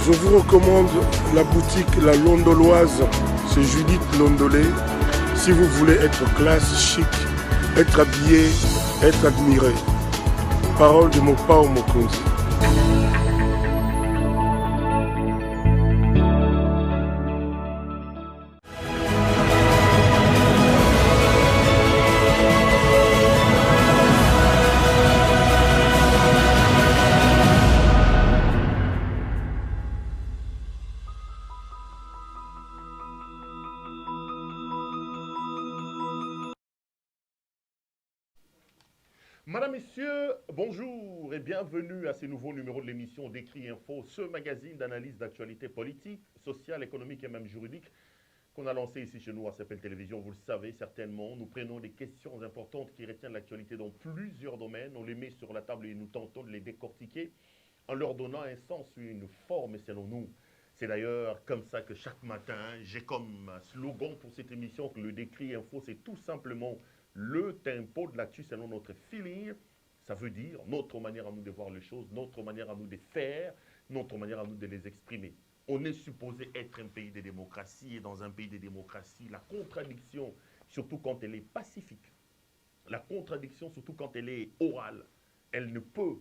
Je vous recommande la boutique La Londoloise, c'est Judith Londolé. Si vous voulez être classe, chic, être habillé, être admiré. Parole de Mopao Mokonzi. Madame, Messieurs, bonjour et bienvenue à ce nouveau numéro de l'émission Décrit Info, ce magazine d'analyse d'actualité politique, sociale, économique et même juridique qu'on a lancé ici chez nous à CPL Télévision. Vous le savez certainement, nous prenons des questions importantes qui retiennent l'actualité dans plusieurs domaines, on les met sur la table et nous tentons de les décortiquer en leur donnant un sens, une forme, selon nous. C'est d'ailleurs comme ça que chaque matin, j'ai comme slogan pour cette émission que le Décrit Info, c'est tout simplement le tempo de l'actu selon notre feeling. Ça veut dire notre manière à nous de voir les choses, notre manière à nous de faire, notre manière à nous de les exprimer. On est supposé être un pays de démocratie et dans un pays de démocratie, la contradiction, surtout quand elle est pacifique, la contradiction, surtout quand elle est orale, elle ne peut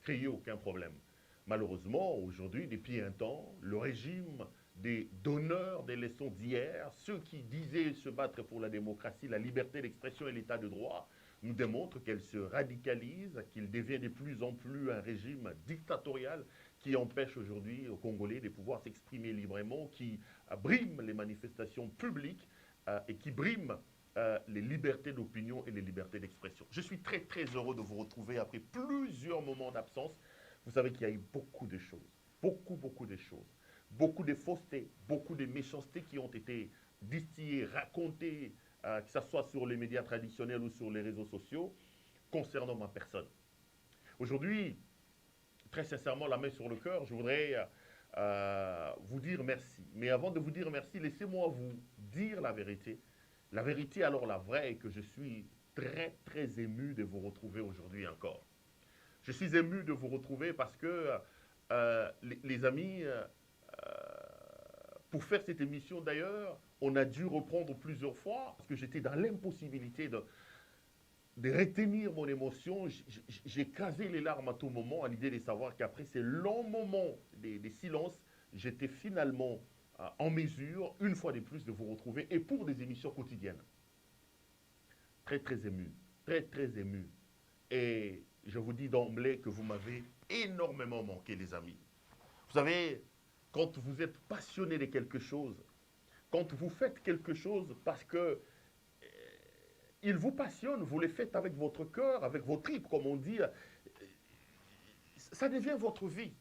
créer aucun problème. Malheureusement, aujourd'hui, depuis un temps, le régime des donneurs des leçons d'hier, ceux qui disaient se battre pour la démocratie, la liberté d'expression et l'état de droit, nous démontrent qu'elle se radicalise, qu'il devient de plus en plus un régime dictatorial qui empêche aujourd'hui aux Congolais de pouvoir s'exprimer librement, qui brime les manifestations publiques et qui brime les libertés d'opinion et les libertés d'expression. Je suis très très heureux de vous retrouver après plusieurs moments d'absence. Vous savez qu'il y a eu beaucoup de choses, beaucoup de choses. Beaucoup de faussetés, beaucoup de méchancetés qui ont été distillées, racontées, que ce soit sur les médias traditionnels ou sur les réseaux sociaux, concernant ma personne. Aujourd'hui, très sincèrement, la main sur le cœur, je voudrais vous dire merci. Mais avant de vous dire merci, laissez-moi vous dire la vérité. La vérité, alors la vraie, est que je suis très, très ému de vous retrouver aujourd'hui encore. Je suis ému de vous retrouver parce que, les amis, pour faire cette émission d'ailleurs, on a dû reprendre plusieurs fois parce que j'étais dans l'impossibilité de retenir mon émotion. J'ai casé les larmes à tout moment à l'idée de savoir qu'après ces longs moments des silences, j'étais finalement en mesure, une fois de plus, de vous retrouver et pour des émissions quotidiennes. Très, très ému. Très, très ému. Et je vous dis d'emblée que vous m'avez énormément manqué, les amis. Vous savez, quand vous êtes passionné de quelque chose, quand vous faites quelque chose parce que il vous passionne, vous le faites avec votre cœur, avec vos tripes, comme on dit, ça devient votre vie.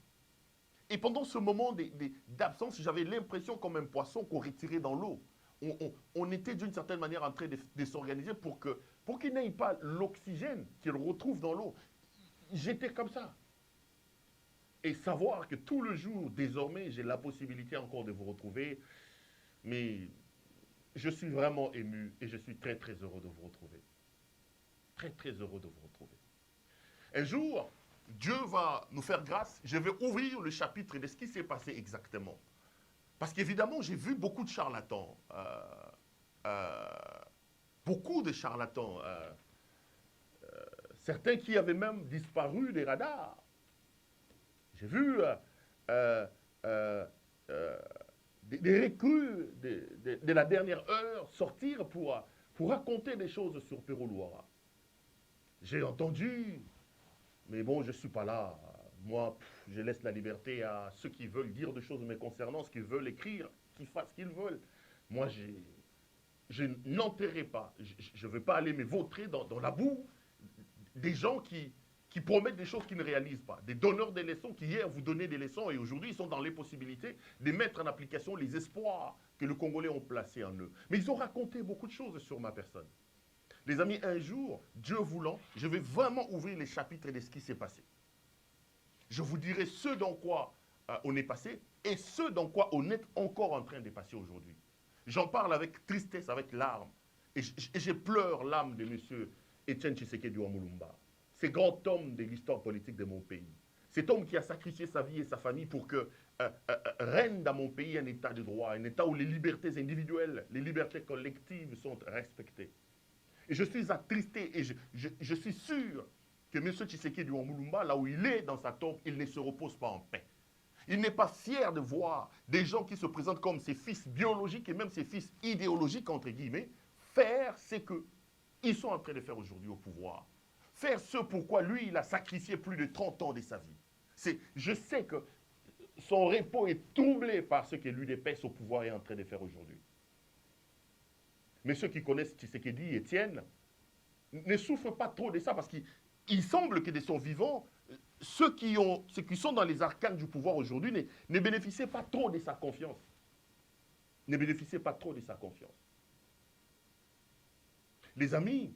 Et pendant ce moment d'absence, j'avais l'impression comme un poisson qu'on retirait dans l'eau. On était d'une certaine manière en train de s'organiser pour qu'il n'ait pas l'oxygène qu'il retrouve dans l'eau. J'étais comme ça. Et savoir que tout le jour, désormais, j'ai la possibilité encore de vous retrouver, mais je suis vraiment ému et je suis très très heureux de vous retrouver. Très très heureux de vous retrouver. Un jour, Dieu va nous faire grâce, je vais ouvrir le chapitre de ce qui s'est passé exactement. Parce qu'évidemment, j'ai vu beaucoup de charlatans. Beaucoup de charlatans. Certains qui avaient même disparu des radars. J'ai vu des recrues de la dernière heure sortir pour raconter des choses sur Pérou-Louara. J'ai entendu, mais bon, je ne suis pas là. Moi, je laisse la liberté à ceux qui veulent dire des choses me concernant, ceux qui veulent écrire, qu'ils fassent ce qu'ils veulent. Moi, je n'enterrerai pas. Je ne veux pas aller me vautrer dans la boue des gens qui promettent des choses qu'ils ne réalisent pas. Des donneurs de leçons qui hier vous donnaient des leçons et aujourd'hui ils sont dans les possibilités de mettre en application les espoirs que les Congolais ont placés en eux. Mais ils ont raconté beaucoup de choses sur ma personne. Les amis, un jour, Dieu voulant, je vais vraiment ouvrir les chapitres de ce qui s'est passé. Je vous dirai ce dans quoi on est passé et ce dans quoi on est encore en train de passer aujourd'hui. J'en parle avec tristesse, avec larmes. Et je pleure l'âme de M. Etienne Tshisekedi Wamulumba. C'est grand homme de l'histoire politique de mon pays. Cet homme qui a sacrifié sa vie et sa famille pour que règne dans mon pays un état de droit, un état où les libertés individuelles, les libertés collectives sont respectées. Et je suis attristé et je suis sûr que M. Tshisekedi Ouamouloumba, là où il est dans sa tombe, il ne se repose pas en paix. Il n'est pas fier de voir des gens qui se présentent comme ses fils biologiques et même ses fils idéologiques, entre guillemets, faire ce qu'ils sont en train de faire aujourd'hui au pouvoir. Faire ce pourquoi lui, il a sacrifié plus de 30 ans de sa vie. Je sais que son repos est troublé par ce que l'UDPS au pouvoir est en train de faire aujourd'hui. Mais ceux qui connaissent Tshisekedi, Étienne, ne souffrent pas trop de ça parce qu'il semble que de son vivant, ceux qui sont dans les arcanes du pouvoir aujourd'hui ne bénéficient pas trop de sa confiance. Ne bénéficient pas trop de sa confiance. Les amis,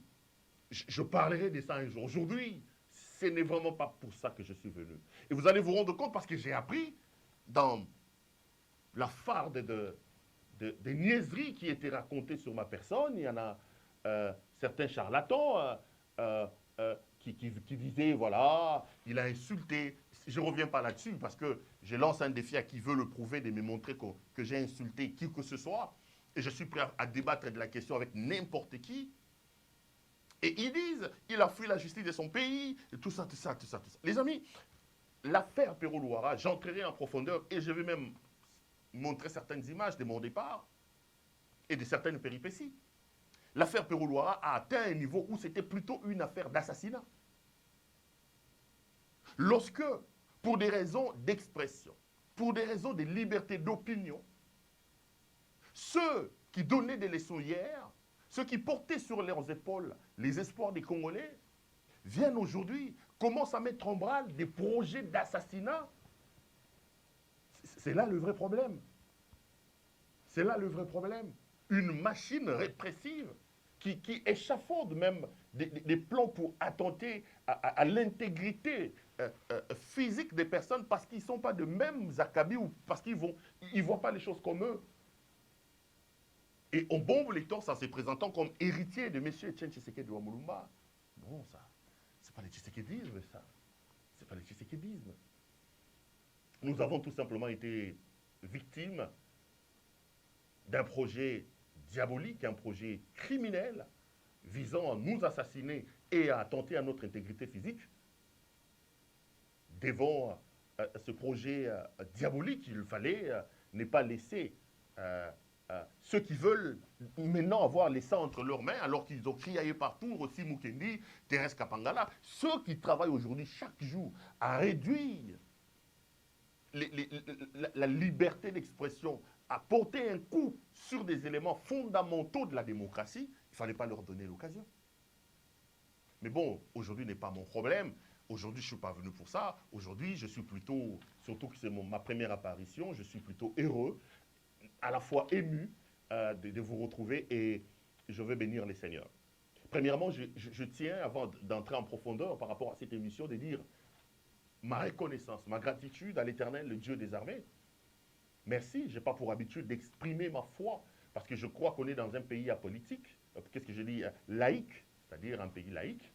je parlerai de ça un jour. Aujourd'hui, ce n'est vraiment pas pour ça que je suis venu. Et vous allez vous rendre compte parce que j'ai appris dans la farde des niaiseries qui étaient racontées sur ma personne. Il y en a certains charlatans qui disaient, voilà, il a insulté. Je ne reviens pas là-dessus parce que je lance un défi à qui veut le prouver de me montrer que j'ai insulté qui que ce soit. Et je suis prêt à débattre de la question avec n'importe qui. Et ils disent, il a fui la justice de son pays, et tout ça, tout ça, tout ça, tout ça. Les amis, l'affaire Perrault Louara, j'entrerai en profondeur et je vais même montrer certaines images de mon départ et de certaines péripéties. L'affaire Perrault Louara a atteint un niveau où c'était plutôt une affaire d'assassinat. Lorsque, pour des raisons d'expression, pour des raisons de liberté d'opinion, ceux qui donnaient des leçons hier, ceux qui portaient sur leurs épaules les espoirs des Congolais, viennent aujourd'hui, commencent à mettre en branle des projets d'assassinat. C'est là le vrai problème. C'est là le vrai problème. Une machine répressive qui échafaude même des plans pour attenter à l'intégrité physique des personnes parce qu'ils ne sont pas de mêmes acabits ou parce qu'ils ne voient pas les choses comme eux. Et on bombe les torses en se présentant comme héritier de M. Etienne Tshisekedi Ouamouloumba. Non, ça, c'est pas le tshisekédisme, ça. C'est pas le tshisekédisme. Nous avons tout simplement été victimes d'un projet diabolique, un projet criminel visant à nous assassiner et à attenter à notre intégrité physique. Devant ce projet diabolique, il fallait ne pas laisser ceux qui veulent maintenant avoir les sangs entre leurs mains, alors qu'ils ont crié partout, Rossi Mukendi, Thérèse Kapangala, ceux qui travaillent aujourd'hui chaque jour à réduire la liberté d'expression, à porter un coup sur des éléments fondamentaux de la démocratie, il ne fallait pas leur donner l'occasion. Mais bon, aujourd'hui n'est pas mon problème. Aujourd'hui, je ne suis pas venu pour ça. Aujourd'hui, je suis plutôt, surtout que c'est ma première apparition, je suis plutôt heureux, à la fois ému de vous retrouver et je veux bénir les seigneurs. Premièrement, je tiens, avant d'entrer en profondeur par rapport à cette émission, de dire ma reconnaissance, ma gratitude à l'Éternel, le Dieu des armées. Merci, je n'ai pas pour habitude d'exprimer ma foi, parce que je crois qu'on est dans un pays apolitique, qu'est-ce que je dis, laïque, c'est-à-dire un pays laïque.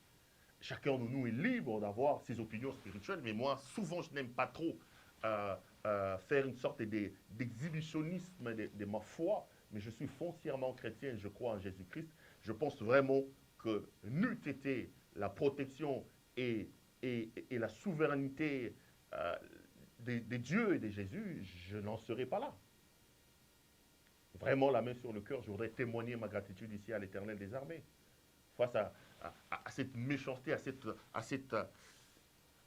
Chacun de nous est libre d'avoir ses opinions spirituelles, mais moi, souvent, je n'aime pas trop faire une sorte d'exhibitionnisme de ma foi, mais je suis foncièrement chrétien, je crois en Jésus-Christ. Je pense vraiment que n'eût été la protection et la souveraineté des dieux et de Jésus, je n'en serais pas là. Vraiment, la main sur le cœur, je voudrais témoigner ma gratitude ici à l'Éternel des armées. Face à cette méchanceté, à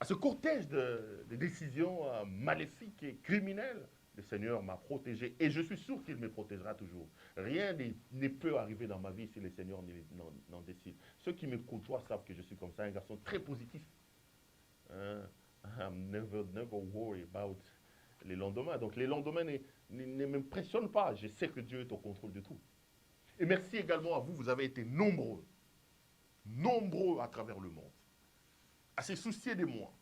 ce cortège de décisions maléfiques et criminelles, le Seigneur m'a protégé et je suis sûr qu'il me protégera toujours. Rien ne peut arriver dans ma vie si le Seigneur n'en décide. Ceux qui me côtoient savent que je suis comme ça, un garçon très positif. I'm never worry about les lendemains. Donc les lendemains ne m'impressionnent pas. Je sais que Dieu est au contrôle de tout. Et merci également à vous, vous avez été nombreux à travers le monde, à se soucier de moi.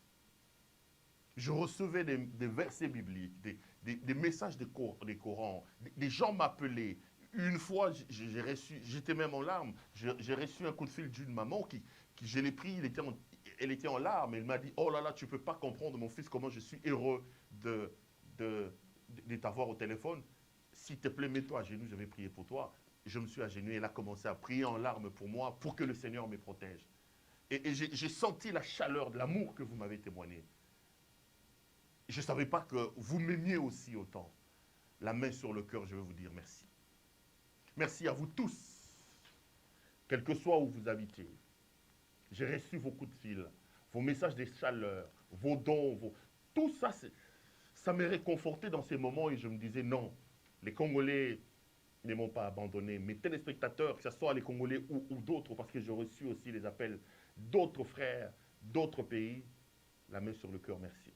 Je recevais des versets bibliques, des messages des Corans, des gens m'appelaient. Une fois, j'étais même en larmes, j'ai reçu un coup de fil d'une maman qui je l'ai pris, elle était en larmes. Elle m'a dit, oh là là, tu ne peux pas comprendre, mon fils, comment je suis heureux de t'avoir au téléphone. S'il te plaît, mets-toi à genoux, je vais prier pour toi. Je me suis agenouillé, elle a commencé à prier en larmes pour moi, pour que le Seigneur me protège. Et j'ai senti la chaleur de l'amour que vous m'avez témoigné. Je ne savais pas que vous m'aimiez aussi autant. La main sur le cœur, je veux vous dire merci. Merci à vous tous, quel que soit où vous habitez. J'ai reçu vos coups de fil, vos messages de chaleur, vos dons, tout ça, ça m'a réconforté dans ces moments et je me disais non, les Congolais ne m'ont pas abandonné. Mes téléspectateurs, que ce soit les Congolais ou d'autres, parce que j'ai reçu aussi les appels d'autres frères, d'autres pays, la main sur le cœur, merci.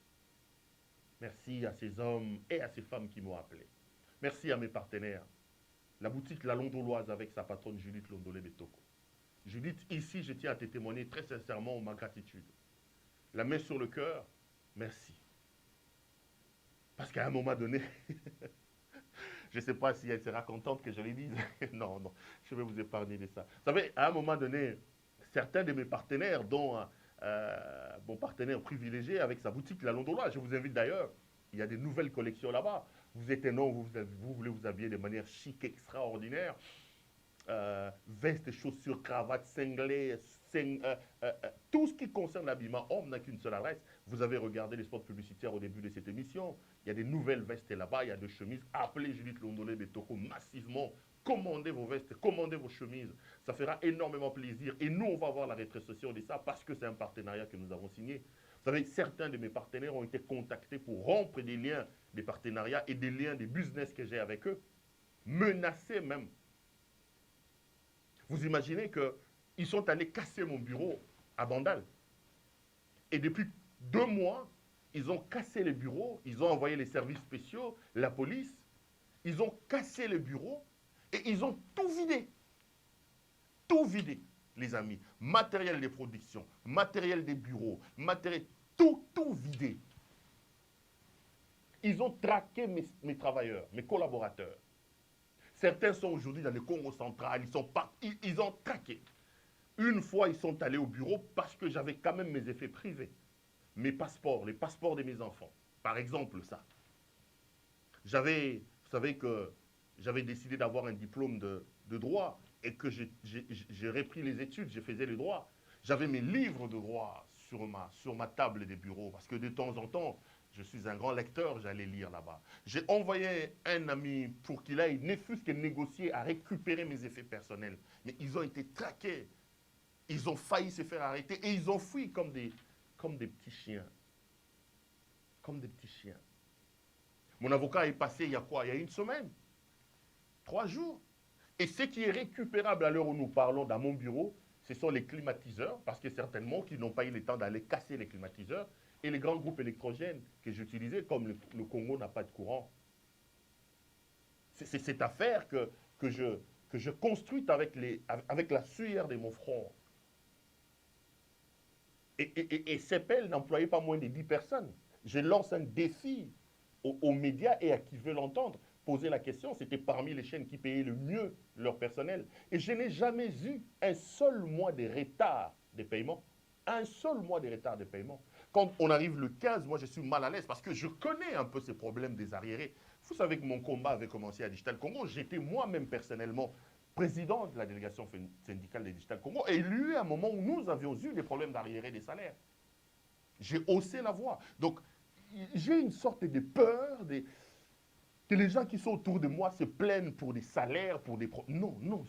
Merci à ces hommes et à ces femmes qui m'ont appelé. Merci à mes partenaires. La boutique La Londoloise avec sa patronne Judith Londolé-Betoko. Judith, ici, je tiens à te témoigner très sincèrement ma gratitude. La main sur le cœur, merci. Parce qu'à un moment donné, je ne sais pas si elle sera contente que je les dise. Non, non, je vais vous épargner de ça. Vous savez, à un moment donné, certains de mes partenaires, dont mon partenaire privilégié avec sa boutique La Londoloise, je vous invite d'ailleurs, il y a des nouvelles collections là-bas. Vous êtes un homme, vous voulez vous habiller de manière chic, extraordinaire. Vestes, chaussures, cravates, cinglés, tout ce qui concerne l'habillement homme n'a qu'une seule adresse. Vous avez regardé les spots publicitaires au début de cette émission. Il y a des nouvelles vestes là-bas, il y a des chemises. Appelez Judith Londolé-Betoko massivement. Commandez vos vestes, commandez vos chemises. Ça fera énormément plaisir. Et nous, on va avoir la rétrocession de ça parce que c'est un partenariat que nous avons signé. Vous savez, certains de mes partenaires ont été contactés pour rompre des liens, des partenariats et des liens, des business que j'ai avec eux. Menacés même. Vous imaginez qu'ils sont allés casser mon bureau à Bandal. Et depuis 2 mois, ils ont cassé les bureaux, ils ont envoyé les services spéciaux, la police, ils ont cassé les bureaux et ils ont tout vidé. Tout vidé, les amis. Matériel de production, matériel des bureaux, matériel, tout vidé. Ils ont traqué mes travailleurs, mes collaborateurs. Certains sont aujourd'hui dans le Congo central, ils ont traqué. Une fois, ils sont allés au bureau parce que j'avais quand même mes effets privés. Mes passeports, les passeports de mes enfants. Par exemple, ça. Vous savez que j'avais décidé d'avoir un diplôme de droit et que j'ai repris les études, je faisais le droit. J'avais mes livres de droit sur ma table des bureaux parce que de temps en temps, je suis un grand lecteur, j'allais lire là-bas. J'ai envoyé un ami pour qu'il aille, ne fût-ce que négocier, à récupérer mes effets personnels. Mais ils ont été traqués. Ils ont failli se faire arrêter et ils ont fui comme des petits chiens. Comme des petits chiens. Mon avocat est passé il y a quoi? Il y a 1 semaine. 3 jours. Et ce qui est récupérable à l'heure où nous parlons dans mon bureau, ce sont les climatiseurs, parce que certainement qu'ils n'ont pas eu le temps d'aller casser les climatiseurs, et les grands groupes électrogènes que j'utilisais, comme le Congo n'a pas de courant. C'est cette affaire que je construite avec la sueur de mon front. Et CEPEL n'employait pas moins de 10 personnes. Je lance un défi aux médias et à qui veut l'entendre. Poser la question, c'était parmi les chaînes qui payaient le mieux leur personnel. Et je n'ai jamais eu un seul mois de retard de paiement. Un seul mois de retard de paiement. Quand on arrive le 15, moi je suis mal à l'aise parce que je connais un peu ces problèmes des arriérés. Vous savez que mon combat avait commencé à Digital Congo. J'étais moi-même personnellement président de la délégation syndicale de Digital Congo. Et il y a eu un moment où nous avions eu des problèmes d'arriérés des salaires. J'ai haussé la voix. Donc, j'ai une sorte de peur que les gens qui sont autour de moi se plaignent pour des salaires, pour des... Non, non.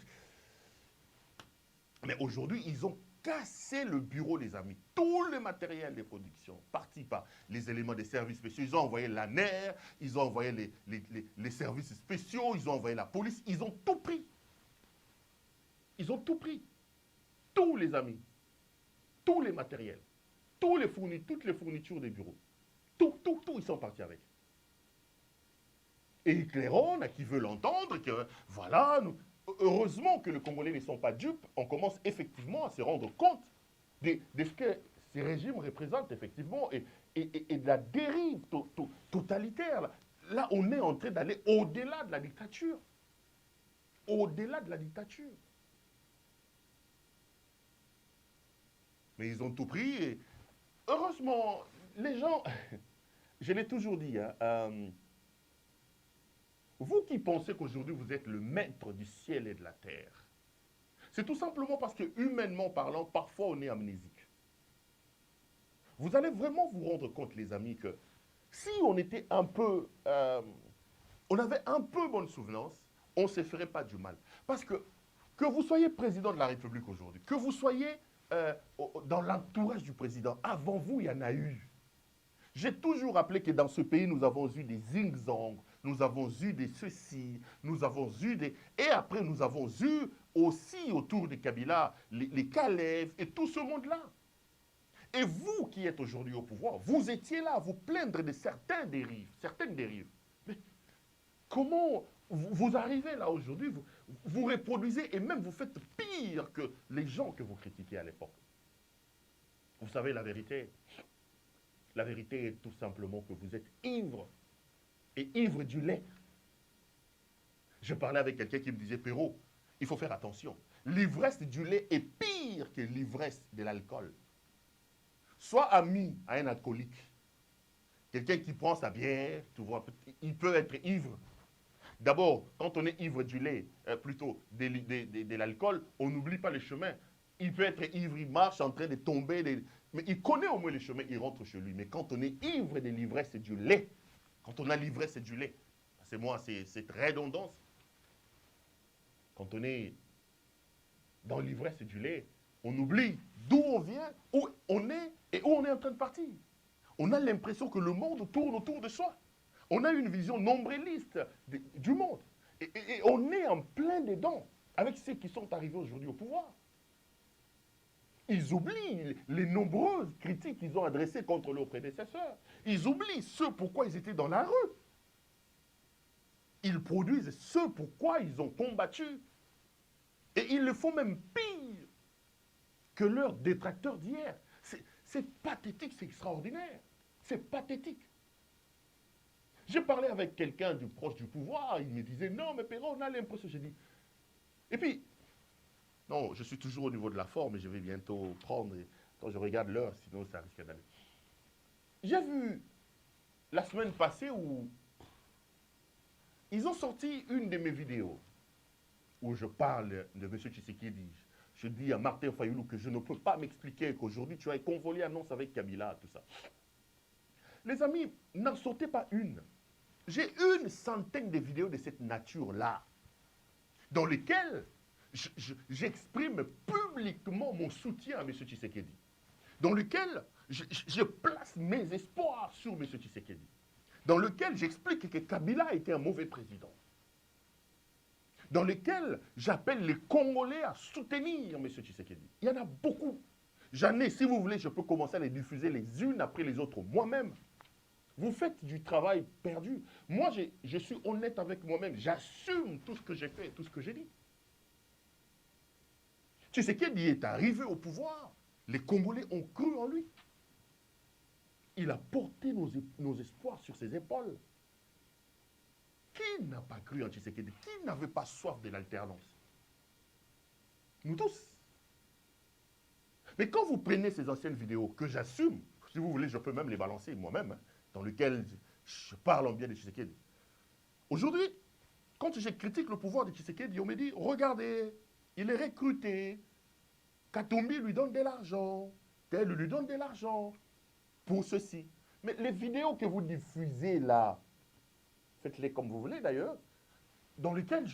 Mais aujourd'hui, ils ont cassé le bureau, les amis. Tout le matériel de production, parti par les éléments des services spéciaux. Ils ont envoyé l'ANER, ils ont envoyé les services spéciaux, ils ont envoyé la police. Ils ont tout pris. Ils ont tout pris. Tous les amis. Tous les matériels. Toutes les fournitures des bureaux. Tout, ils sont partis avec. Et Clairon, à qui veut l'entendre, que voilà, heureusement que les Congolais ne sont pas dupes, on commence effectivement à se rendre compte de ce que ces régimes représentent effectivement et de la dérive totalitaire. Là, on est en train d'aller au-delà de la dictature. Au-delà de la dictature. Mais ils ont tout pris. Et heureusement, les gens, je l'ai toujours dit, hein, vous qui pensez qu'aujourd'hui vous êtes le maître du ciel et de la terre, c'est tout simplement parce que, humainement parlant, parfois on est amnésique. Vous allez vraiment vous rendre compte, les amis, que si on était un peu, on avait un peu bonne souvenance, on ne se ferait pas du mal. Parce que vous soyez président de la République aujourd'hui, que vous soyez dans l'entourage du président, avant vous, il y en a eu. J'ai toujours rappelé que dans ce pays, nous avons eu des Zingzong, nous avons eu des ceci, nous avons eu des... Et après, nous avons eu aussi autour de Kabila les Kalev et tout ce monde-là. Et vous qui êtes aujourd'hui au pouvoir, vous étiez là à vous plaindre de certaines dérives. Mais comment vous arrivez là aujourd'hui, vous reproduisez et même vous faites pire que les gens que vous critiquez à l'époque. Vous savez la vérité est tout simplement que vous êtes ivre, et ivre du lait. Je parlais avec quelqu'un qui me disait, Perrault, il faut faire attention. L'ivresse du lait est pire que l'ivresse de l'alcool. Sois ami à un alcoolique. Quelqu'un qui prend sa bière, tu vois, il peut être ivre. D'abord, quand on est ivre du lait, plutôt de l'alcool, on n'oublie pas le chemin. Il peut être ivre, il marche en train de tomber, mais il connaît au moins le chemin, il rentre chez lui. Mais quand on est ivre de l'ivresse et du lait, quand on a l'ivresse et du lait, c'est moi, c'est cette redondance. Quand on est dans l'ivresse et du lait, on oublie d'où on vient, où on est et où on est en train de partir. On a l'impression que le monde tourne autour de soi. On a une vision nombriliste du monde. Et on est en plein dedans avec ceux qui sont arrivés aujourd'hui au pouvoir. Ils oublient les nombreuses critiques qu'ils ont adressées contre leurs prédécesseurs. Ils oublient ce pourquoi ils étaient dans la rue. Ils produisent ce pourquoi ils ont combattu. Et ils le font même pire que leurs détracteurs d'hier. C'est pathétique, c'est extraordinaire. C'est pathétique. J'ai parlé avec quelqu'un du proche du pouvoir, il me disait, non, mais Perrault, on a l'impression, j'ai dit. Et puis, non, je suis toujours au niveau de la forme et je vais bientôt prendre, quand je regarde l'heure, sinon ça risque d'aller. J'ai vu la semaine passée où ils ont sorti une de mes vidéos où je parle de M. Tshisekedi. Je dis à Martin Fayoulou que je ne peux pas m'expliquer qu'aujourd'hui tu as convolé annonce avec Kabila, tout ça. Les amis, n'en sortez pas une. J'ai une centaine de vidéos de cette nature-là, dans lesquelles j'exprime publiquement mon soutien à M. Tshisekedi, dans lesquelles je place mes espoirs sur M. Tshisekedi, dans lesquelles j'explique que Kabila était un mauvais président, dans lesquelles j'appelle les Congolais à soutenir M. Tshisekedi. Il y en a beaucoup. J'en ai, si vous voulez, je peux commencer à les diffuser les unes après les autres moi-même. Vous faites du travail perdu. Moi, je suis honnête avec moi-même. J'assume tout ce que j'ai fait, tout ce que j'ai dit. Tshisekedi est arrivé au pouvoir. Les Congolais ont cru en lui. Il a porté nos espoirs sur ses épaules. Qui n'a pas cru en Tshisekedi? Qui n'avait pas soif de l'alternance? Nous tous. Mais quand vous prenez ces anciennes vidéos, que j'assume, si vous voulez, je peux même les balancer moi-même, hein, dans lesquelles je parle en bien de Tshisekedi. Aujourd'hui, quand je critique le pouvoir de Tshisekedi, on me dit, regardez, il est recruté, Katumbi lui donne de l'argent, tel lui donne de l'argent, pour ceci. Mais les vidéos que vous diffusez là, faites-les comme vous voulez d'ailleurs, dans lesquelles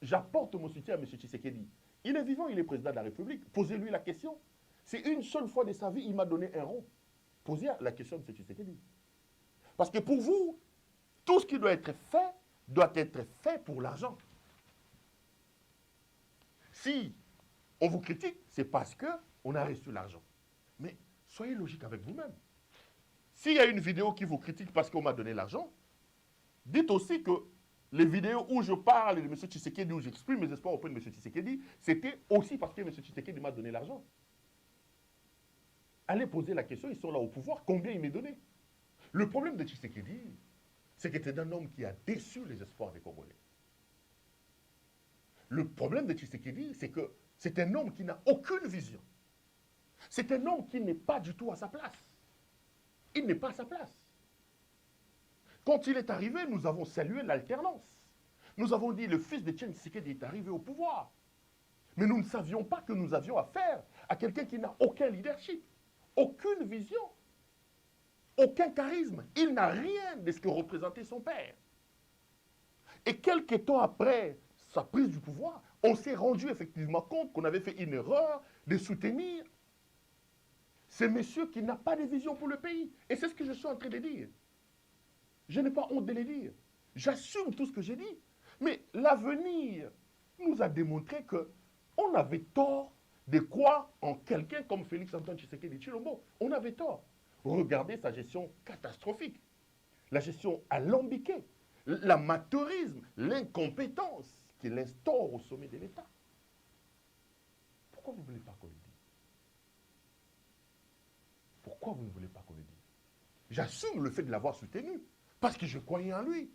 j'apporte mon soutien à M. Tshisekedi. Il est vivant, il est président de la République. Posez-lui la question. C'est une seule fois de sa vie, il m'a donné un rond. Posez la question de M. Tshisekedi. Parce que pour vous, tout ce qui doit être fait pour l'argent. Si on vous critique, c'est parce qu'on a reçu l'argent. Mais soyez logique avec vous-même. S'il y a une vidéo qui vous critique parce qu'on m'a donné l'argent, dites aussi que les vidéos où je parle de M. Tshisekedi, où j'exprime mes espoirs auprès de M. Tshisekedi, c'était aussi parce que M. Tshisekedi m'a donné l'argent. Allez poser la question, ils sont là au pouvoir, combien il m'a donné? Le problème de Tshisekedi, c'est que c'est un homme qui a déçu les espoirs des Congolais. Le problème de Tshisekedi, c'est que c'est un homme qui n'a aucune vision. C'est un homme qui n'est pas du tout à sa place. Il n'est pas à sa place. Quand il est arrivé, nous avons salué l'alternance. Nous avons dit, le fils de Etienne Tshisekedi est arrivé au pouvoir. Mais nous ne savions pas que nous avions affaire à quelqu'un qui n'a aucun leadership, aucune vision, aucun charisme. Il n'a rien de ce que représentait son père. Et quelques temps après sa prise du pouvoir, on s'est rendu effectivement compte qu'on avait fait une erreur de soutenir ce monsieur qui n'a pas de vision pour le pays. Et c'est ce que je suis en train de dire. Je n'ai pas honte de le dire. J'assume tout ce que j'ai dit. Mais l'avenir nous a démontré qu'on avait tort de croire en quelqu'un comme Félix-Antoine Tshisekedi Tshilombo. On avait tort. Regardez sa gestion catastrophique. La gestion alambiquée, l'amateurisme, l'incompétence qu'il instaure au sommet de l'État. Pourquoi vous ne voulez pas qu'on le dise? Pourquoi vous ne voulez pas qu'on le dise? J'assume le fait de l'avoir soutenu, parce que je croyais en lui.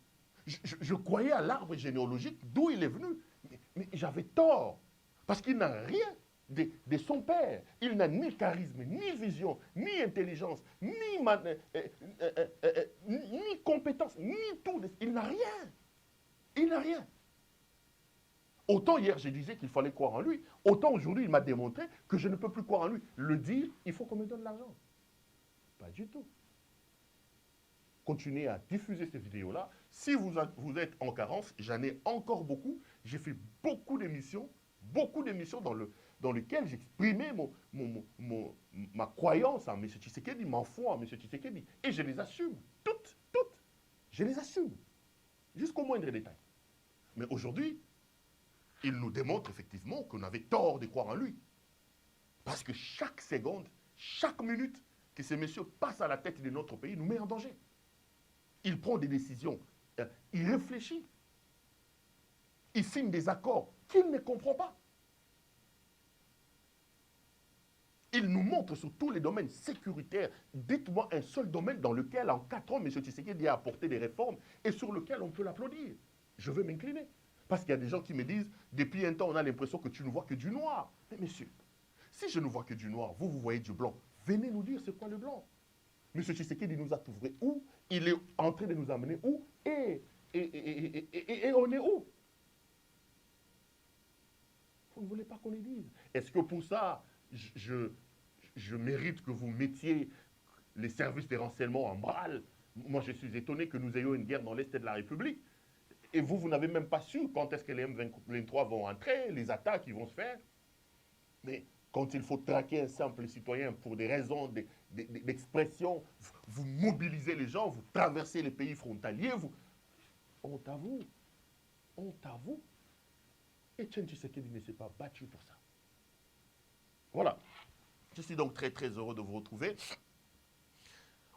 Je croyais à l'arbre généalogique d'où il est venu. Mais j'avais tort, parce qu'il n'a rien de son père. Il n'a ni charisme, ni vision, ni intelligence, ni compétence, ni tout. Il n'a rien. Il n'a rien. Autant hier je disais qu'il fallait croire en lui, autant aujourd'hui il m'a démontré que je ne peux plus croire en lui. Le dire, il faut qu'on me donne l'argent. Pas du tout. Continuez à diffuser ces vidéos-là. Si vous êtes en carence, j'en ai encore beaucoup. J'ai fait beaucoup d'émissions dans lesquelles j'exprimais ma croyance en M. Tshisekedi, ma foi en M. Tshisekedi. Et je les assume. Toutes. Je les assume. Jusqu'au moindre détail. Mais aujourd'hui, il nous démontre effectivement qu'on avait tort de croire en lui. Parce que chaque seconde, chaque minute que ce monsieur passe à la tête de notre pays nous met en danger. Il prend des décisions, il réfléchit. Il signe des accords qu'il ne comprend pas. Il nous montre sur tous les domaines sécuritaires. Dites-moi un seul domaine dans lequel, en 4 ans, M. Tshisekedi a apporté des réformes et sur lequel on peut l'applaudir. Je veux m'incliner. Parce qu'il y a des gens qui me disent, depuis un temps, on a l'impression que tu ne vois que du noir. Mais messieurs, si je ne vois que du noir, vous voyez du blanc, venez nous dire c'est quoi le blanc. M. Tshisekedi nous a trouvé où? Il est en train de nous amener où? Et on est où? Vous ne voulez pas qu'on les dise. Est-ce que pour ça, je mérite que vous mettiez les services de renseignement en branle? Moi, je suis étonné que nous ayons une guerre dans l'Est de la République. Et vous n'avez même pas su quand est-ce que les M23 vont entrer, les attaques qui vont se faire. Mais quand il faut traquer un simple citoyen pour des raisons d'expression, vous mobilisez les gens, vous traversez les pays frontaliers, honte à vous. Honte à vous. Etienne Tshisekedi ne s'est pas battu pour ça. Voilà. Je suis donc très très heureux de vous retrouver.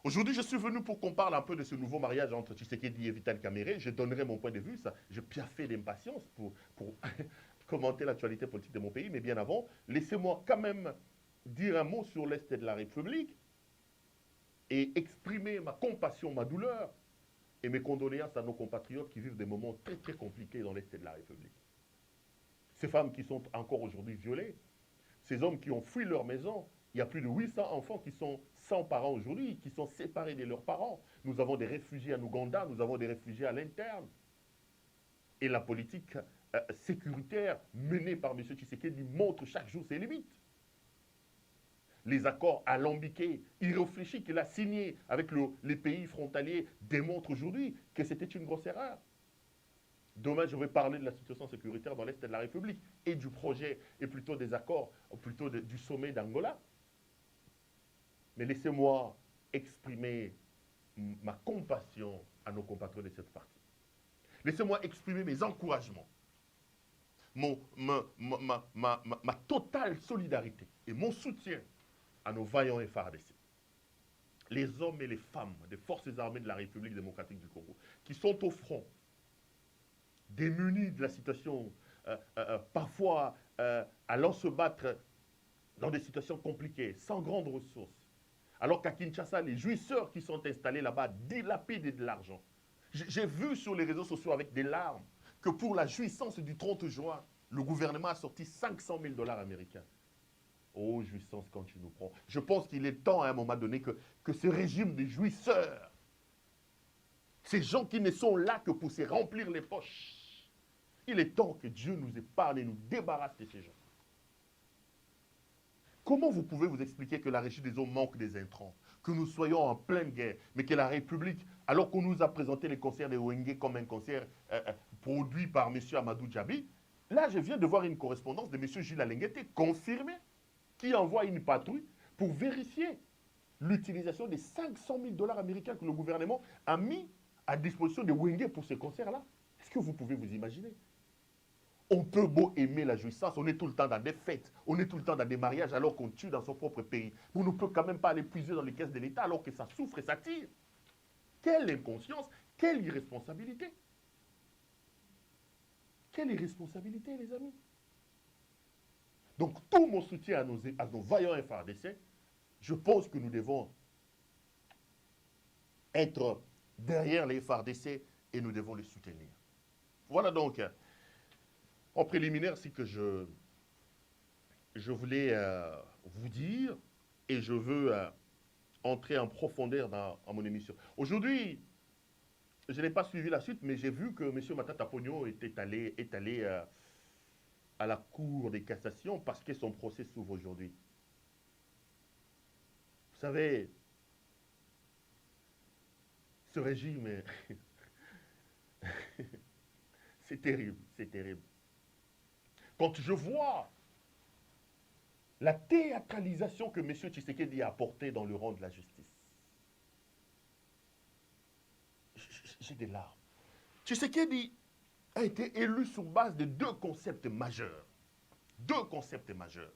Aujourd'hui, je suis venu pour qu'on parle un peu de ce nouveau mariage entre Tshisekedi et Vital Kamerhe. Je donnerai mon point de vue. Je piaffais d'impatience pour commenter l'actualité politique de mon pays. Mais bien avant, laissez-moi quand même dire un mot sur l'Est de la République et exprimer ma compassion, ma douleur et mes condoléances à nos compatriotes qui vivent des moments très très compliqués dans l'Est de la République. Ces femmes qui sont encore aujourd'hui violées, ces hommes qui ont fui leur maison. Il y a plus de 800 enfants qui sont sans parents aujourd'hui, qui sont séparés de leurs parents. Nous avons des réfugiés en Ouganda, nous avons des réfugiés à l'interne. Et la politique sécuritaire menée par M. Tshisekedi montre chaque jour ses limites. Les accords alambiqués, irréfléchis qu'il a signés avec les pays frontaliers démontrent aujourd'hui que c'était une grosse erreur. Demain, je vais parler de la situation sécuritaire dans l'Est de la République et du projet, et plutôt des accords, ou plutôt du sommet d'Angola. Mais laissez-moi exprimer ma compassion à nos compatriotes de cette partie. Laissez-moi exprimer mes encouragements, ma totale solidarité et mon soutien à nos vaillants FARDC. Les hommes et les femmes des forces armées de la République démocratique du Congo qui sont au front, démunis de la situation, parfois allant se battre dans des situations compliquées, sans grandes ressources. Alors qu'à Kinshasa, les jouisseurs qui sont installés là-bas dilapident de l'argent. J'ai vu sur les réseaux sociaux avec des larmes que pour la jouissance du 30 juin, le gouvernement a sorti 500 000 $ américains Oh, jouissance quand tu nous prends. Je pense qu'il est temps à un moment donné que ce régime des jouisseurs, ces gens qui ne sont là que pour se remplir les poches, il est temps que Dieu nous épargne et nous débarrasse de ces gens. Comment vous pouvez vous expliquer que la régie des eaux manque des intrants, que nous soyons en pleine guerre, mais que la République, alors qu'on nous a présenté les concerts des Wenge comme un concert produit par M. Amadou Djabi, là je viens de voir une correspondance de M. Gilles Alenguete confirmée, qui envoie une patrouille pour vérifier l'utilisation des 500 000 $ américains que le gouvernement a mis à disposition des Wenge pour ces concerts-là. Est-ce que vous pouvez vous imaginer? On peut beau aimer la jouissance, on est tout le temps dans des fêtes, on est tout le temps dans des mariages alors qu'on tue dans son propre pays. On ne peut quand même pas aller puiser dans les caisses de l'État alors que ça souffre et ça tire. Quelle inconscience, quelle irresponsabilité. Quelle irresponsabilité, les amis. Donc, tout mon soutien à nos vaillants FARDC, je pense que nous devons être derrière les FARDC et nous devons les soutenir. Voilà donc, en préliminaire, c'est que je voulais vous dire et je veux entrer en profondeur dans mon émission. Aujourd'hui, je n'ai pas suivi la suite, mais j'ai vu que M. Matata Ponyo est allé à la Cour des cassations parce que son procès s'ouvre aujourd'hui. Vous savez, ce régime, c'est terrible, c'est terrible. Quand je vois la théâtralisation que M. Tshisekedi a apportée dans le rang de la justice, j'ai des larmes. Tshisekedi a été élu sur base de deux concepts majeurs. Deux concepts majeurs.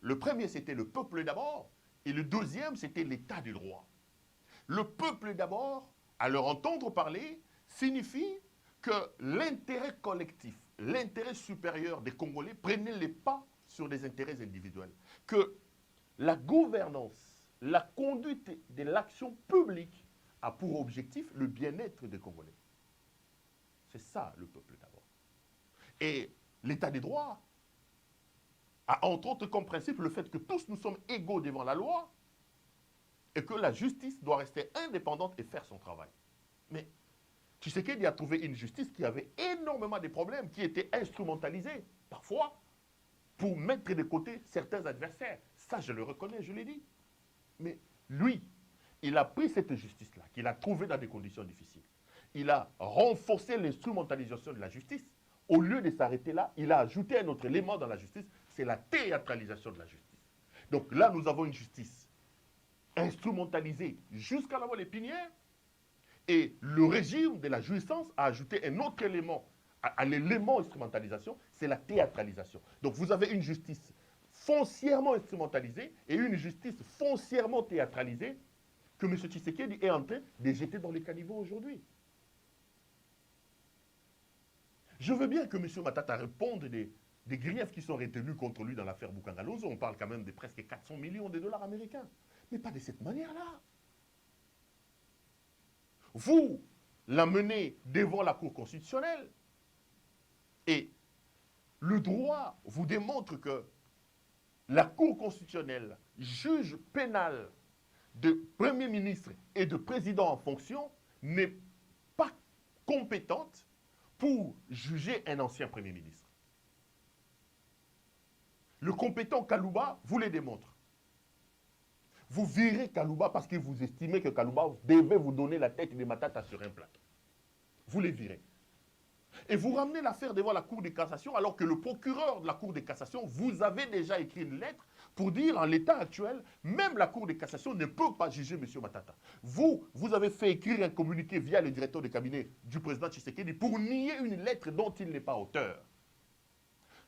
Le premier, c'était le peuple d'abord, et le deuxième, c'était l'état du droit. Le peuple d'abord, à leur entendre parler, signifie que l'intérêt collectif, l'intérêt supérieur des Congolais prenait les pas sur les intérêts individuels. Que la gouvernance, la conduite de l'action publique a pour objectif le bien-être des Congolais. C'est ça le peuple d'abord. Et l'état des droits a entre autres comme principe le fait que tous nous sommes égaux devant la loi et que la justice doit rester indépendante et faire son travail. Mais Tshisekedi a trouvé une justice qui avait énormément de problèmes, qui était instrumentalisée parfois pour mettre de côté certains adversaires. Ça, je le reconnais, je l'ai dit. Mais lui, il a pris cette justice-là, qu'il a trouvée dans des conditions difficiles. Il a renforcé l'instrumentalisation de la justice. Au lieu de s'arrêter là, il a ajouté un autre élément dans la justice, c'est la théâtralisation de la justice. Donc là, nous avons une justice instrumentalisée jusqu'à la moelle épinière, et le régime de la jouissance a ajouté un autre élément à l'élément instrumentalisation, c'est la théâtralisation. Donc vous avez une justice foncièrement instrumentalisée et une justice foncièrement théâtralisée que M. Tshisekedi est en train de jeter dans les caniveaux aujourd'hui. Je veux bien que M. Matata réponde des griefs qui sont retenus contre lui dans l'affaire Bukangalozo. On parle quand même de presque 400 millions de $ américains. Mais pas de cette manière-là. Vous l'amenez devant la Cour constitutionnelle et le droit vous démontre que la Cour constitutionnelle, juge pénal de Premier ministre et de président en fonction, n'est pas compétente pour juger un ancien Premier ministre. Le compétent Kalouba vous le démontre. Vous virez Kalouba parce que vous estimez que Kalouba devait vous donner la tête de Matata sur un plateau. Vous les virez. Et vous ramenez l'affaire devant la Cour de cassation alors que le procureur de la Cour de cassation vous avait déjà écrit une lettre pour dire en l'état actuel, même la Cour de cassation ne peut pas juger M. Matata. Vous avez fait écrire un communiqué via le directeur de cabinet du président Tshisekedi pour nier une lettre dont il n'est pas auteur.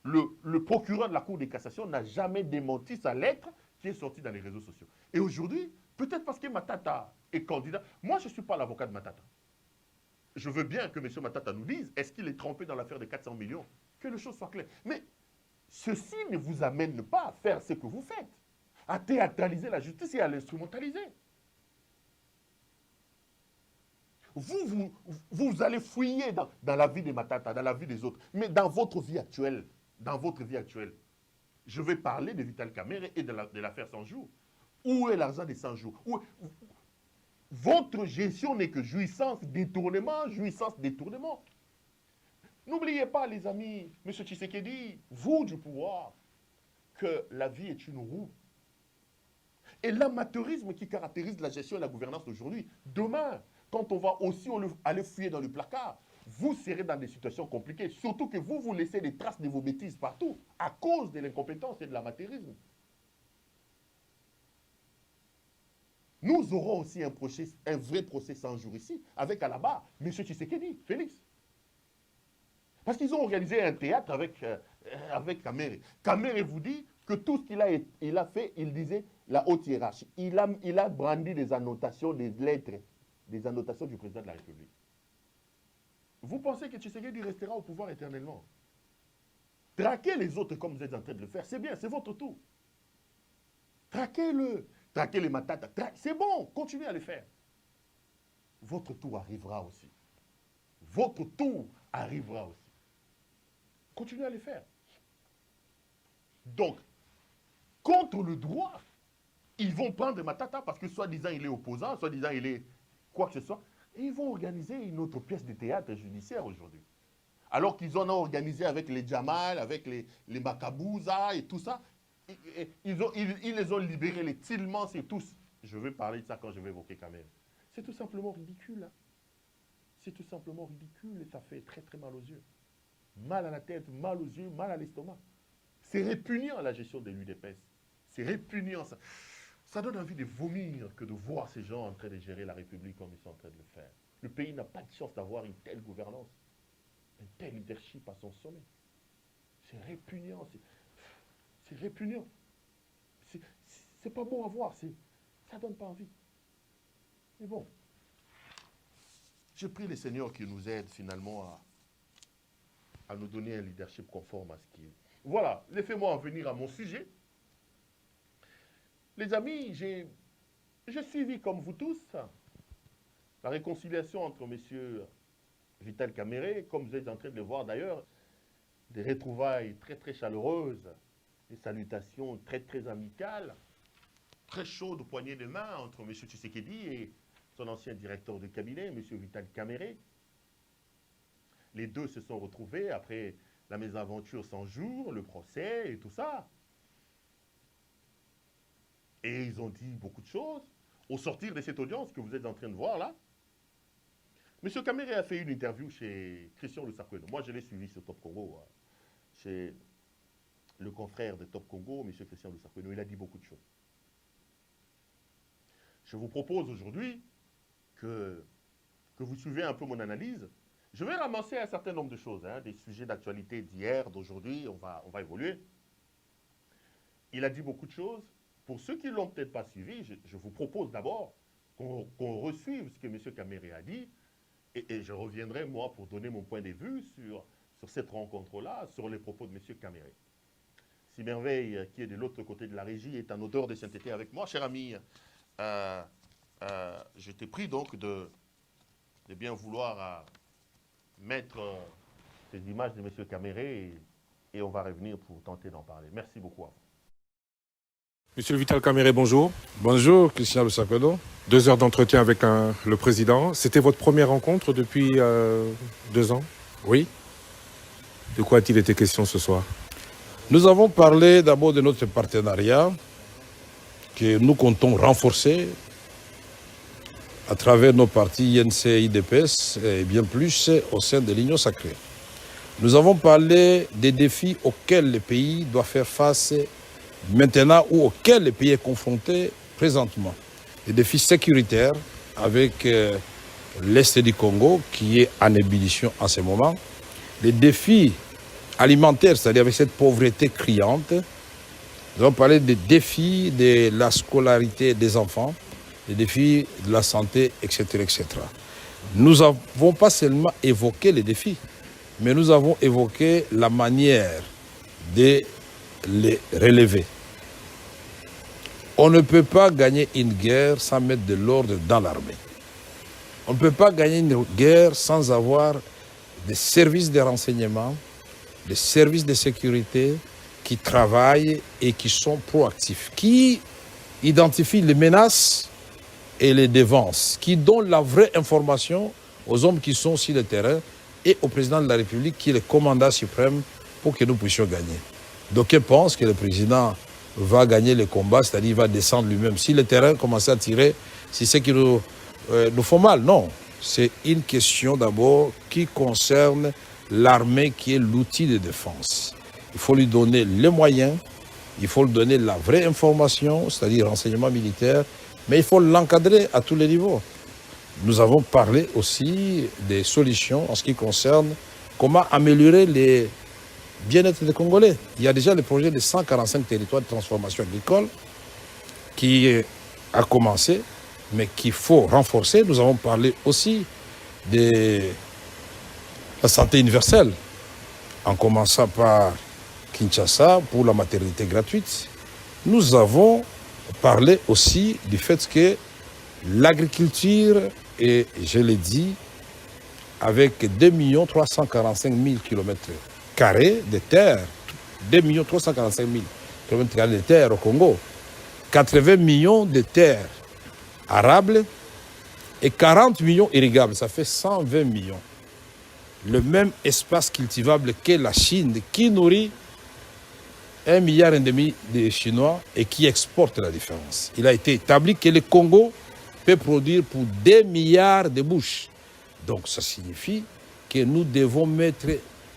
Le procureur de la Cour de cassation n'a jamais démenti sa lettre qui est sortie dans les réseaux sociaux. Et aujourd'hui, peut-être parce que Matata est candidat, moi je ne suis pas l'avocat de Matata. Je veux bien que M. Matata nous dise, est-ce qu'il est trempé dans l'affaire de 400 millions? Que les choses soient claires. Mais ceci ne vous amène pas à faire ce que vous faites, à théâtraliser la justice et à l'instrumentaliser. Vous allez fouiller dans la vie de Matata, dans la vie des autres, mais dans votre vie actuelle, Je vais parler de Vital Kamerhe et de l'affaire 100 jours. Où est l'argent des 100 jours? Votre gestion n'est que jouissance, détournement, jouissance, détournement. N'oubliez pas, les amis, M. Tshisekedi, vous du pouvoir, que la vie est une roue. Et l'amateurisme qui caractérise la gestion et la gouvernance d'aujourd'hui, demain, quand on va aussi aller fouiller dans le placard, vous serez dans des situations compliquées. Surtout que vous laissez des traces de vos bêtises partout, à cause de l'incompétence et de l'amateurisme. Nous aurons aussi un vrai procès 100 jours ici, avec à la barre M. Tshisekedi, Félix. Parce qu'ils ont organisé un théâtre avec Kamerhe. Kamerhe vous dit que tout ce qu'il a fait, il disait la haute hiérarchie. Il a brandi des annotations, des lettres, des annotations du président de la République. Vous pensez que Tshisekedi restera au pouvoir éternellement? Traquez les autres comme vous êtes en train de le faire, c'est bien, c'est votre tour. Traquez-le. Traquez les matatas, c'est bon, continuez à le faire. Votre tour arrivera aussi. Votre tour arrivera aussi. Continuez à le faire. Donc, contre le droit, ils vont prendre Matata parce que soi-disant il est opposant, soi-disant il est quoi que ce soit. Et ils vont organiser une autre pièce de théâtre judiciaire aujourd'hui. Alors qu'ils en ont organisé avec les Djamal, avec les Makabouza et tout ça. Ils les ont libérés, les Tilmans et tous. Je vais parler de ça quand je vais évoquer quand même. C'est tout simplement ridicule. Hein? C'est tout simplement ridicule et ça fait très très mal aux yeux. Mal à la tête, mal aux yeux, mal à l'estomac. C'est répugnant la gestion de l'UDPS. C'est répugnant. Ça donne envie de vomir que de voir ces gens en train de gérer la République comme ils sont en train de le faire. Le pays n'a pas de chance d'avoir une telle gouvernance, un tel leadership à son sommet. C'est répugnant. C'est répugnant. C'est pas bon à voir. Ça donne pas envie. Mais bon. Je prie les seigneurs qui nous aident finalement à nous donner un leadership conforme à ce qu'il est. Voilà. Laissez-moi en venir à mon sujet. Les amis, j'ai suivi comme vous tous la réconciliation entre M. Vital Kamerhe, comme vous êtes en train de le voir d'ailleurs, des retrouvailles très très chaleureuses, des salutations très très amicales, très chaudes poignées de main entre M. Tshisekedi et son ancien directeur de cabinet, M. Vital Kamerhe. Les deux se sont retrouvés après la mésaventure 100 jours, le procès et tout ça. Et ils ont dit beaucoup de choses. Au sortir de cette audience que vous êtes en train de voir là, M. Kamerhe a fait une interview chez Christian Lusarkweno. Moi, je l'ai suivi sur Top Congo, chez le confrère de Top Congo, M. Christian Lusarkweno. Il a dit beaucoup de choses. Je vous propose aujourd'hui que vous suivez un peu mon analyse. Je vais ramasser un certain nombre de choses, hein, des sujets d'actualité d'hier, d'aujourd'hui, on va évoluer. Il a dit beaucoup de choses. Pour ceux qui ne l'ont peut-être pas suivi, je vous propose d'abord qu'on resuive ce que M. Kamerhe a dit, et je reviendrai, moi, pour donner mon point de vue sur cette rencontre-là, sur les propos de M. Kamerhe. Si Merveille, qui est de l'autre côté de la régie, est en odeur de sainteté avec moi, cher ami, je t'ai pris donc de bien vouloir mettre ces images de M. Kamerhe et on va revenir pour tenter d'en parler. Merci beaucoup à vous. Monsieur Vital Kamerhe, bonjour. Bonjour, Christian Lusarkweno. 2 heures d'entretien avec le président. C'était votre première rencontre depuis 2 ans? Oui. De quoi a-t-il été question ce soir? Nous avons parlé d'abord de notre partenariat que nous comptons renforcer à travers nos partis INC et IDPS et bien plus au sein de l'Union sacrée. Nous avons parlé des défis auxquels le pays doit faire face maintenant ou auquel le pays est confronté présentement. Des défis sécuritaires avec l'Est du Congo qui est en ébullition en ce moment. Les défis alimentaires, c'est-à-dire avec cette pauvreté criante. Nous avons parlé des défis de la scolarité des enfants, des défis de la santé, etc., etc. Nous n'avons pas seulement évoqué les défis, mais nous avons évoqué la manière de les relever. On ne peut pas gagner une guerre sans mettre de l'ordre dans l'armée. On ne peut pas gagner une guerre sans avoir des services de renseignement, des services de sécurité, qui travaillent et qui sont proactifs, qui identifient les menaces et les dévances, qui donnent la vraie information aux hommes qui sont sur le terrain et au président de la République qui est le commandant suprême pour que nous puissions gagner. D'aucuns pensent que le président va gagner le combat, c'est-à-dire il va descendre lui-même. Si le terrain commence à tirer, c'est ce qui nous font mal. Non, c'est une question d'abord qui concerne l'armée qui est l'outil de défense. Il faut lui donner les moyens, il faut lui donner la vraie information, c'est-à-dire renseignement militaire, mais il faut l'encadrer à tous les niveaux. Nous avons parlé aussi des solutions en ce qui concerne comment améliorer les bien-être des Congolais. Il y a déjà le projet de 145 territoires de transformation agricole qui a commencé, mais qu'il faut renforcer. Nous avons parlé aussi de la santé universelle, en commençant par Kinshasa pour la maternité gratuite. Nous avons parlé aussi du fait que l'agriculture, et je l'ai dit, avec 2 345 000 km² de terre, 2 345 000 km² de terre au Congo, 80 millions de terres arables et 40 millions irrigables, ça fait 120 millions. Le même espace cultivable que la Chine, qui nourrit 1,5 milliard de Chinois et qui exporte la différence. Il a été établi que le Congo peut produire pour 2 milliards de bouches. Donc ça signifie que nous devons mettre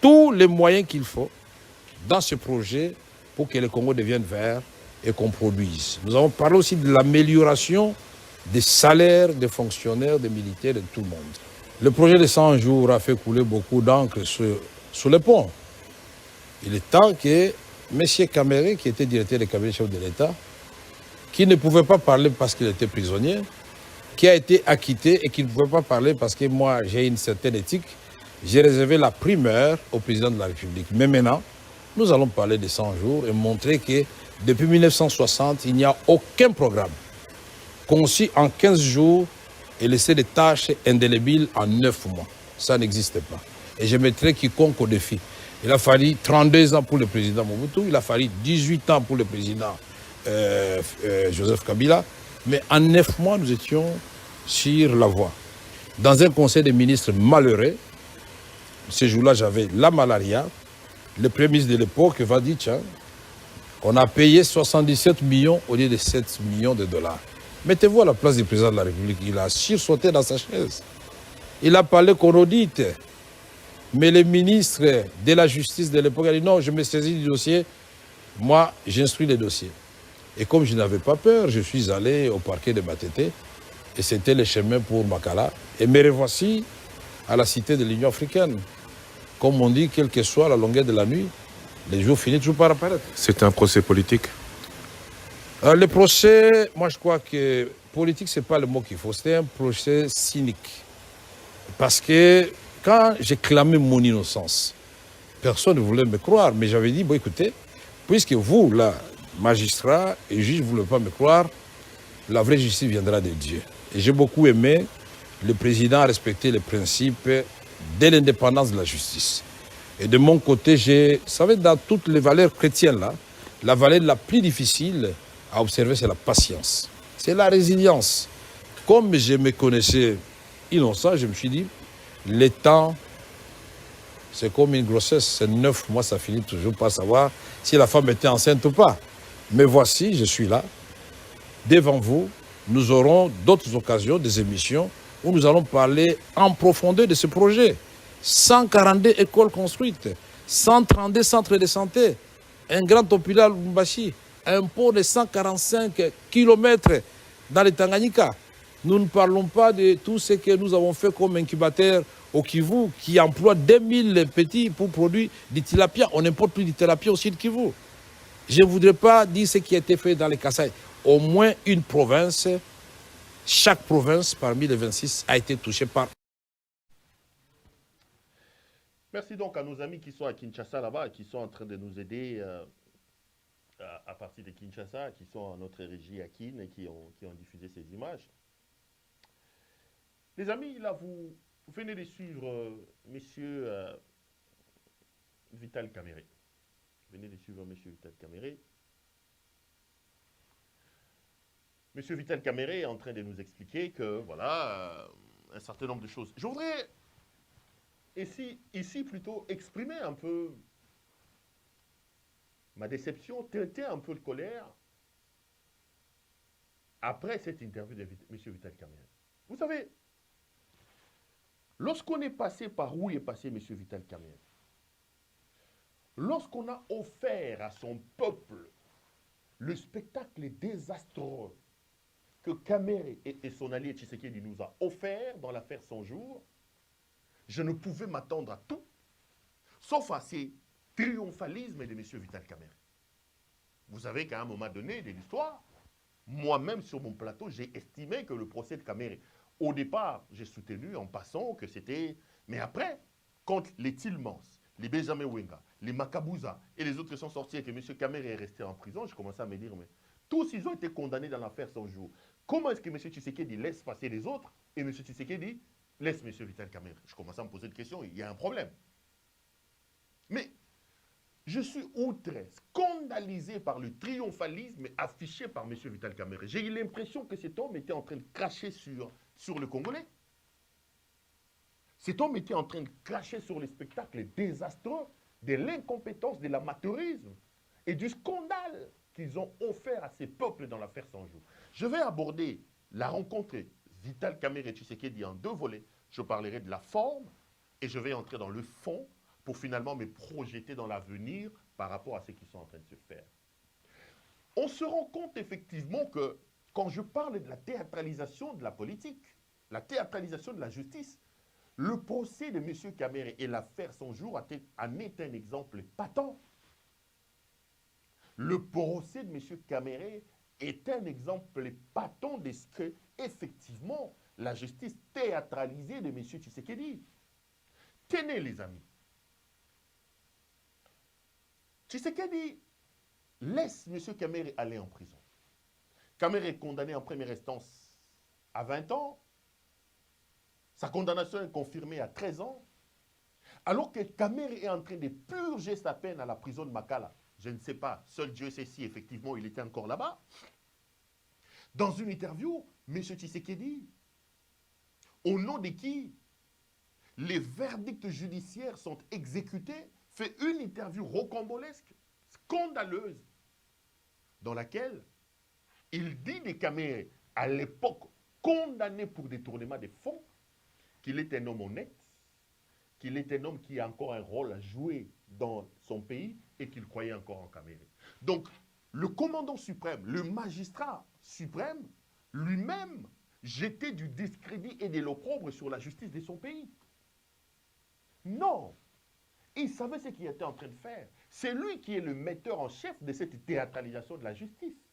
tous les moyens qu'il faut dans ce projet pour que le Congo devienne vert et qu'on produise. Nous avons parlé aussi de l'amélioration des salaires des fonctionnaires, des militaires, de tout le monde. Le projet de 100 jours a fait couler beaucoup d'encre sous le pont. Il est temps que M. Caméré, qui était directeur du cabinet chef de l'État, qui ne pouvait pas parler parce qu'il était prisonnier, qui a été acquitté et qui ne pouvait pas parler parce que moi, j'ai une certaine éthique, j'ai réservé la primeur au président de la République. Mais maintenant, nous allons parler de 100 jours et montrer que depuis 1960, il n'y a aucun programme conçu en 15 jours et laisser des tâches indélébiles en 9 mois. Ça n'existe pas. Et je mettrai quiconque au défi. Il a fallu 32 ans pour le président Mobutu, il a fallu 18 ans pour le président Joseph Kabila, mais en 9 mois, nous étions sur la voie. Dans un conseil des ministres malheureux, ce jour-là, j'avais la malaria, le premier ministre de l'époque va dire, tiens, on a payé 77 millions au lieu de 7 millions de dollars. Mettez-vous à la place du président de la République. Il a sursauté dans sa chaise. Il a parlé qu'on audite. Mais le ministre de la Justice de l'époque a dit non, je me saisis du dossier. Moi, j'instruis les dossiers. Et comme je n'avais pas peur, je suis allé au parquet de Matete. Et c'était le chemin pour Makala. Et me revoici à la cité de l'Union africaine. Comme on dit, quelle que soit la longueur de la nuit, les jours finissent toujours par apparaître. C'était un procès politique? Le procès, moi je crois que politique, ce n'est pas le mot qu'il faut. C'était un procès cynique. Parce que quand j'ai clamé mon innocence, personne ne voulait me croire. Mais j'avais dit, bon écoutez, puisque vous, là, magistrat et juge, vous ne voulez pas me croire, la vraie justice viendra de Dieu. Et j'ai beaucoup aimé le président respecter les principes de l'indépendance de la justice. Et de mon côté, vous savez, dans toutes les valeurs chrétiennes, là, la valeur la plus difficile à observer, c'est la patience. C'est la résilience. Comme je me connaissais innocent, je me suis dit, le temps, c'est comme une grossesse, c'est 9 mois, ça finit toujours par savoir si la femme était enceinte ou pas. Mais voici, je suis là, devant vous. Nous aurons d'autres occasions, des émissions, où nous allons parler en profondeur de ce projet. 142 écoles construites, 132 centres de santé, un grand hôpital Lumbashi, un pont de 145 km dans le Tanganyika. Nous ne parlons pas de tout ce que nous avons fait comme incubateur au Kivu, qui emploie 2000 petits pour produire du tilapia. On n'importe plus du tilapia au sud Kivu. Je ne voudrais pas dire ce qui a été fait dans les Kasaï. Au moins une province, chaque province parmi les 26 a été touchée par... Merci donc à nos amis qui sont à Kinshasa là-bas, qui sont en train de nous aider à partir de Kinshasa, qui sont à notre régie à Kin et qui ont diffusé ces images. Les amis, là, vous venez de suivre Monsieur Vital Caméré. Venez de suivre M. Vital Kamere. M. Vital Kamere est en train de nous expliquer que, voilà, un certain nombre de choses. Je voudrais ici plutôt exprimer un peu ma déception, teinter un peu de colère après cette interview de M. Vital Kamere. Vous savez, lorsqu'on est passé par où est passé M. Vital Kamere, lorsqu'on a offert à son peuple le spectacle désastreux que Kamere et son allié Tshisekedi nous a offert dans l'affaire 100 jours, je ne pouvais m'attendre à tout, sauf à ces triomphalismes de M. Vital Kamere. Vous savez qu'à un moment donné de l'histoire, moi-même sur mon plateau, j'ai estimé que le procès de Kamere, au départ, j'ai soutenu en passant que c'était... Mais après, quand les Tillmans, les Benjamin Wenga, les Makabuza et les autres sont sortis et que M. Kamere est resté en prison, je commençais à me dire, mais tous ils ont été condamnés dans l'affaire 100 jours. Comment est-ce que M. Tshisekedi laisse passer les autres et M. Tshisekedi laisse M. Vital Kamere? Je commençais à me poser une question, il y a un problème. Mais je suis outré, scandalisé par le triomphalisme affiché par M. Vital Kamere. J'ai eu l'impression que cet homme était en train de cracher sur le Congolais. Cet homme était en train de cracher sur les spectacles désastreux de l'incompétence, de l'amateurisme et du scandale qu'ils ont offert à ces peuples dans l'affaire 100 jours. Je vais aborder la rencontre Vital Kamere et Tshisekedi en deux volets. Je parlerai de la forme et je vais entrer dans le fond pour finalement me projeter dans l'avenir par rapport à ce qui sont en train de se faire. On se rend compte effectivement que quand je parle de la théâtralisation de la politique, la théâtralisation de la justice, le procès de M. Kamere et l'affaire 100 jours en est un exemple patent. Le procès de M. Kamere est un exemple patent de ce que, effectivement, la justice théâtralisée de M. Tshisekedi. Tenez, les amis. Tshisekedi laisse M. Kamere aller en prison. Kamere est condamné en première instance à 20 ans. Sa condamnation est confirmée à 13 ans. Alors que Kamere est en train de purger sa peine à la prison de Makala. Je ne sais pas, seul Dieu sait si effectivement il était encore là-bas. Dans une interview, M. Tshisekedi, au nom de qui les verdicts judiciaires sont exécutés, fait une interview rocambolesque, scandaleuse, dans laquelle il dit de Kamere, à l'époque condamné pour détournement des fonds, qu'il est un homme honnête, qu'il est un homme qui a encore un rôle à jouer dans son pays et qu'il croyait encore en Kamere. Donc, le commandant suprême, le magistrat suprême, lui-même, jetait du discrédit et de l'opprobre sur la justice de son pays. Non, il savait ce qu'il était en train de faire. C'est lui qui est le metteur en chef de cette théâtralisation de la justice.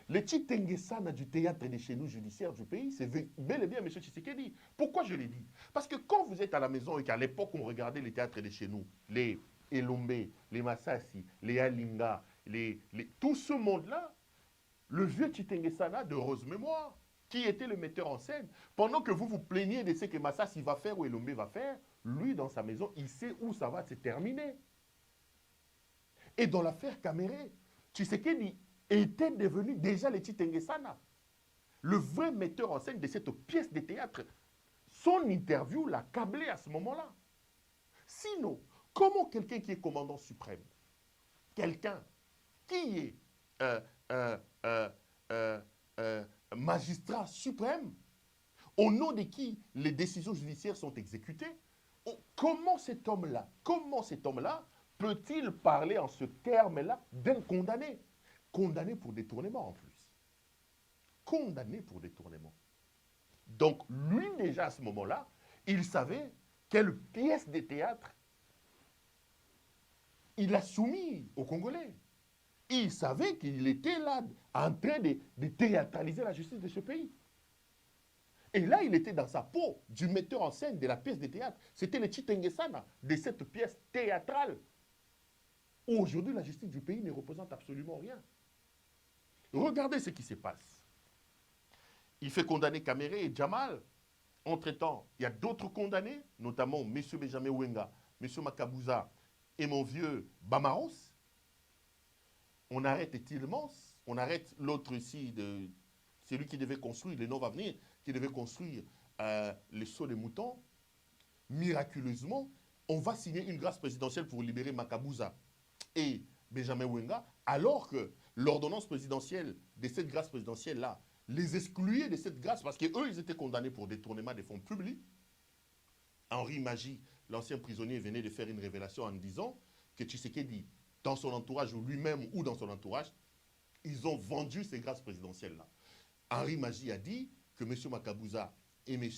Le Chitengesana du théâtre de chez nous judiciaire du pays, c'est bel et bien M. Tshisekedi. Pourquoi je l'ai dit? Parce que quand vous êtes à la maison et qu'à l'époque on regardait les théâtres de chez nous, les Elombe, les Massassi, les Alinga, tout ce monde-là, le vieux Chitengesana de rose mémoire, qui était le metteur en scène, pendant que vous vous plaignez de ce que Massassi va faire ou Elombe va faire, lui dans sa maison, il sait où ça va se terminer. Et dans l'affaire Kamere, Tshisekedi était devenu déjà le Chitengesana, le vrai metteur en scène de cette pièce de théâtre. Son interview l'a câblé à ce moment-là. Sinon, comment quelqu'un qui est commandant suprême, quelqu'un qui est magistrat suprême, au nom de qui les décisions judiciaires sont exécutées, comment cet homme-là peut-il parler en ce terme-là d'un condamné? Condamné pour détournement en plus. Condamné pour détournement. Donc, lui, déjà à ce moment-là, il savait quelle pièce de théâtre il a soumis aux Congolais. Il savait qu'il était là en train de théâtraliser la justice de ce pays. Et là, il était dans sa peau du metteur en scène de la pièce de théâtre. C'était le Chitengesana de cette pièce théâtrale. Aujourd'hui, la justice du pays ne représente absolument rien. Regardez ce qui se passe. Il fait condamner Kamere et Djamal. Entre-temps, il y a d'autres condamnés, notamment M. Benjamin Wenga, M. Makabuza et mon vieux Bamaros, on arrête Tilmans, on arrête l'autre ici, celui qui devait construire, les va venir, qui devait construire les sauts des moutons. Miraculeusement, on va signer une grâce présidentielle pour libérer Makabouza et Benjamin Wenga, alors que l'ordonnance présidentielle de cette grâce présidentielle-là les excluait de cette grâce parce qu'eux, ils étaient condamnés pour détournement des fonds publics. Henri Magie, l'ancien prisonnier, venait de faire une révélation en disant que Tshisekedi, dans son entourage, ou lui-même ou dans son entourage, ils ont vendu ces grâces présidentielles-là. Henri Magie a dit que M. Makabouza et M.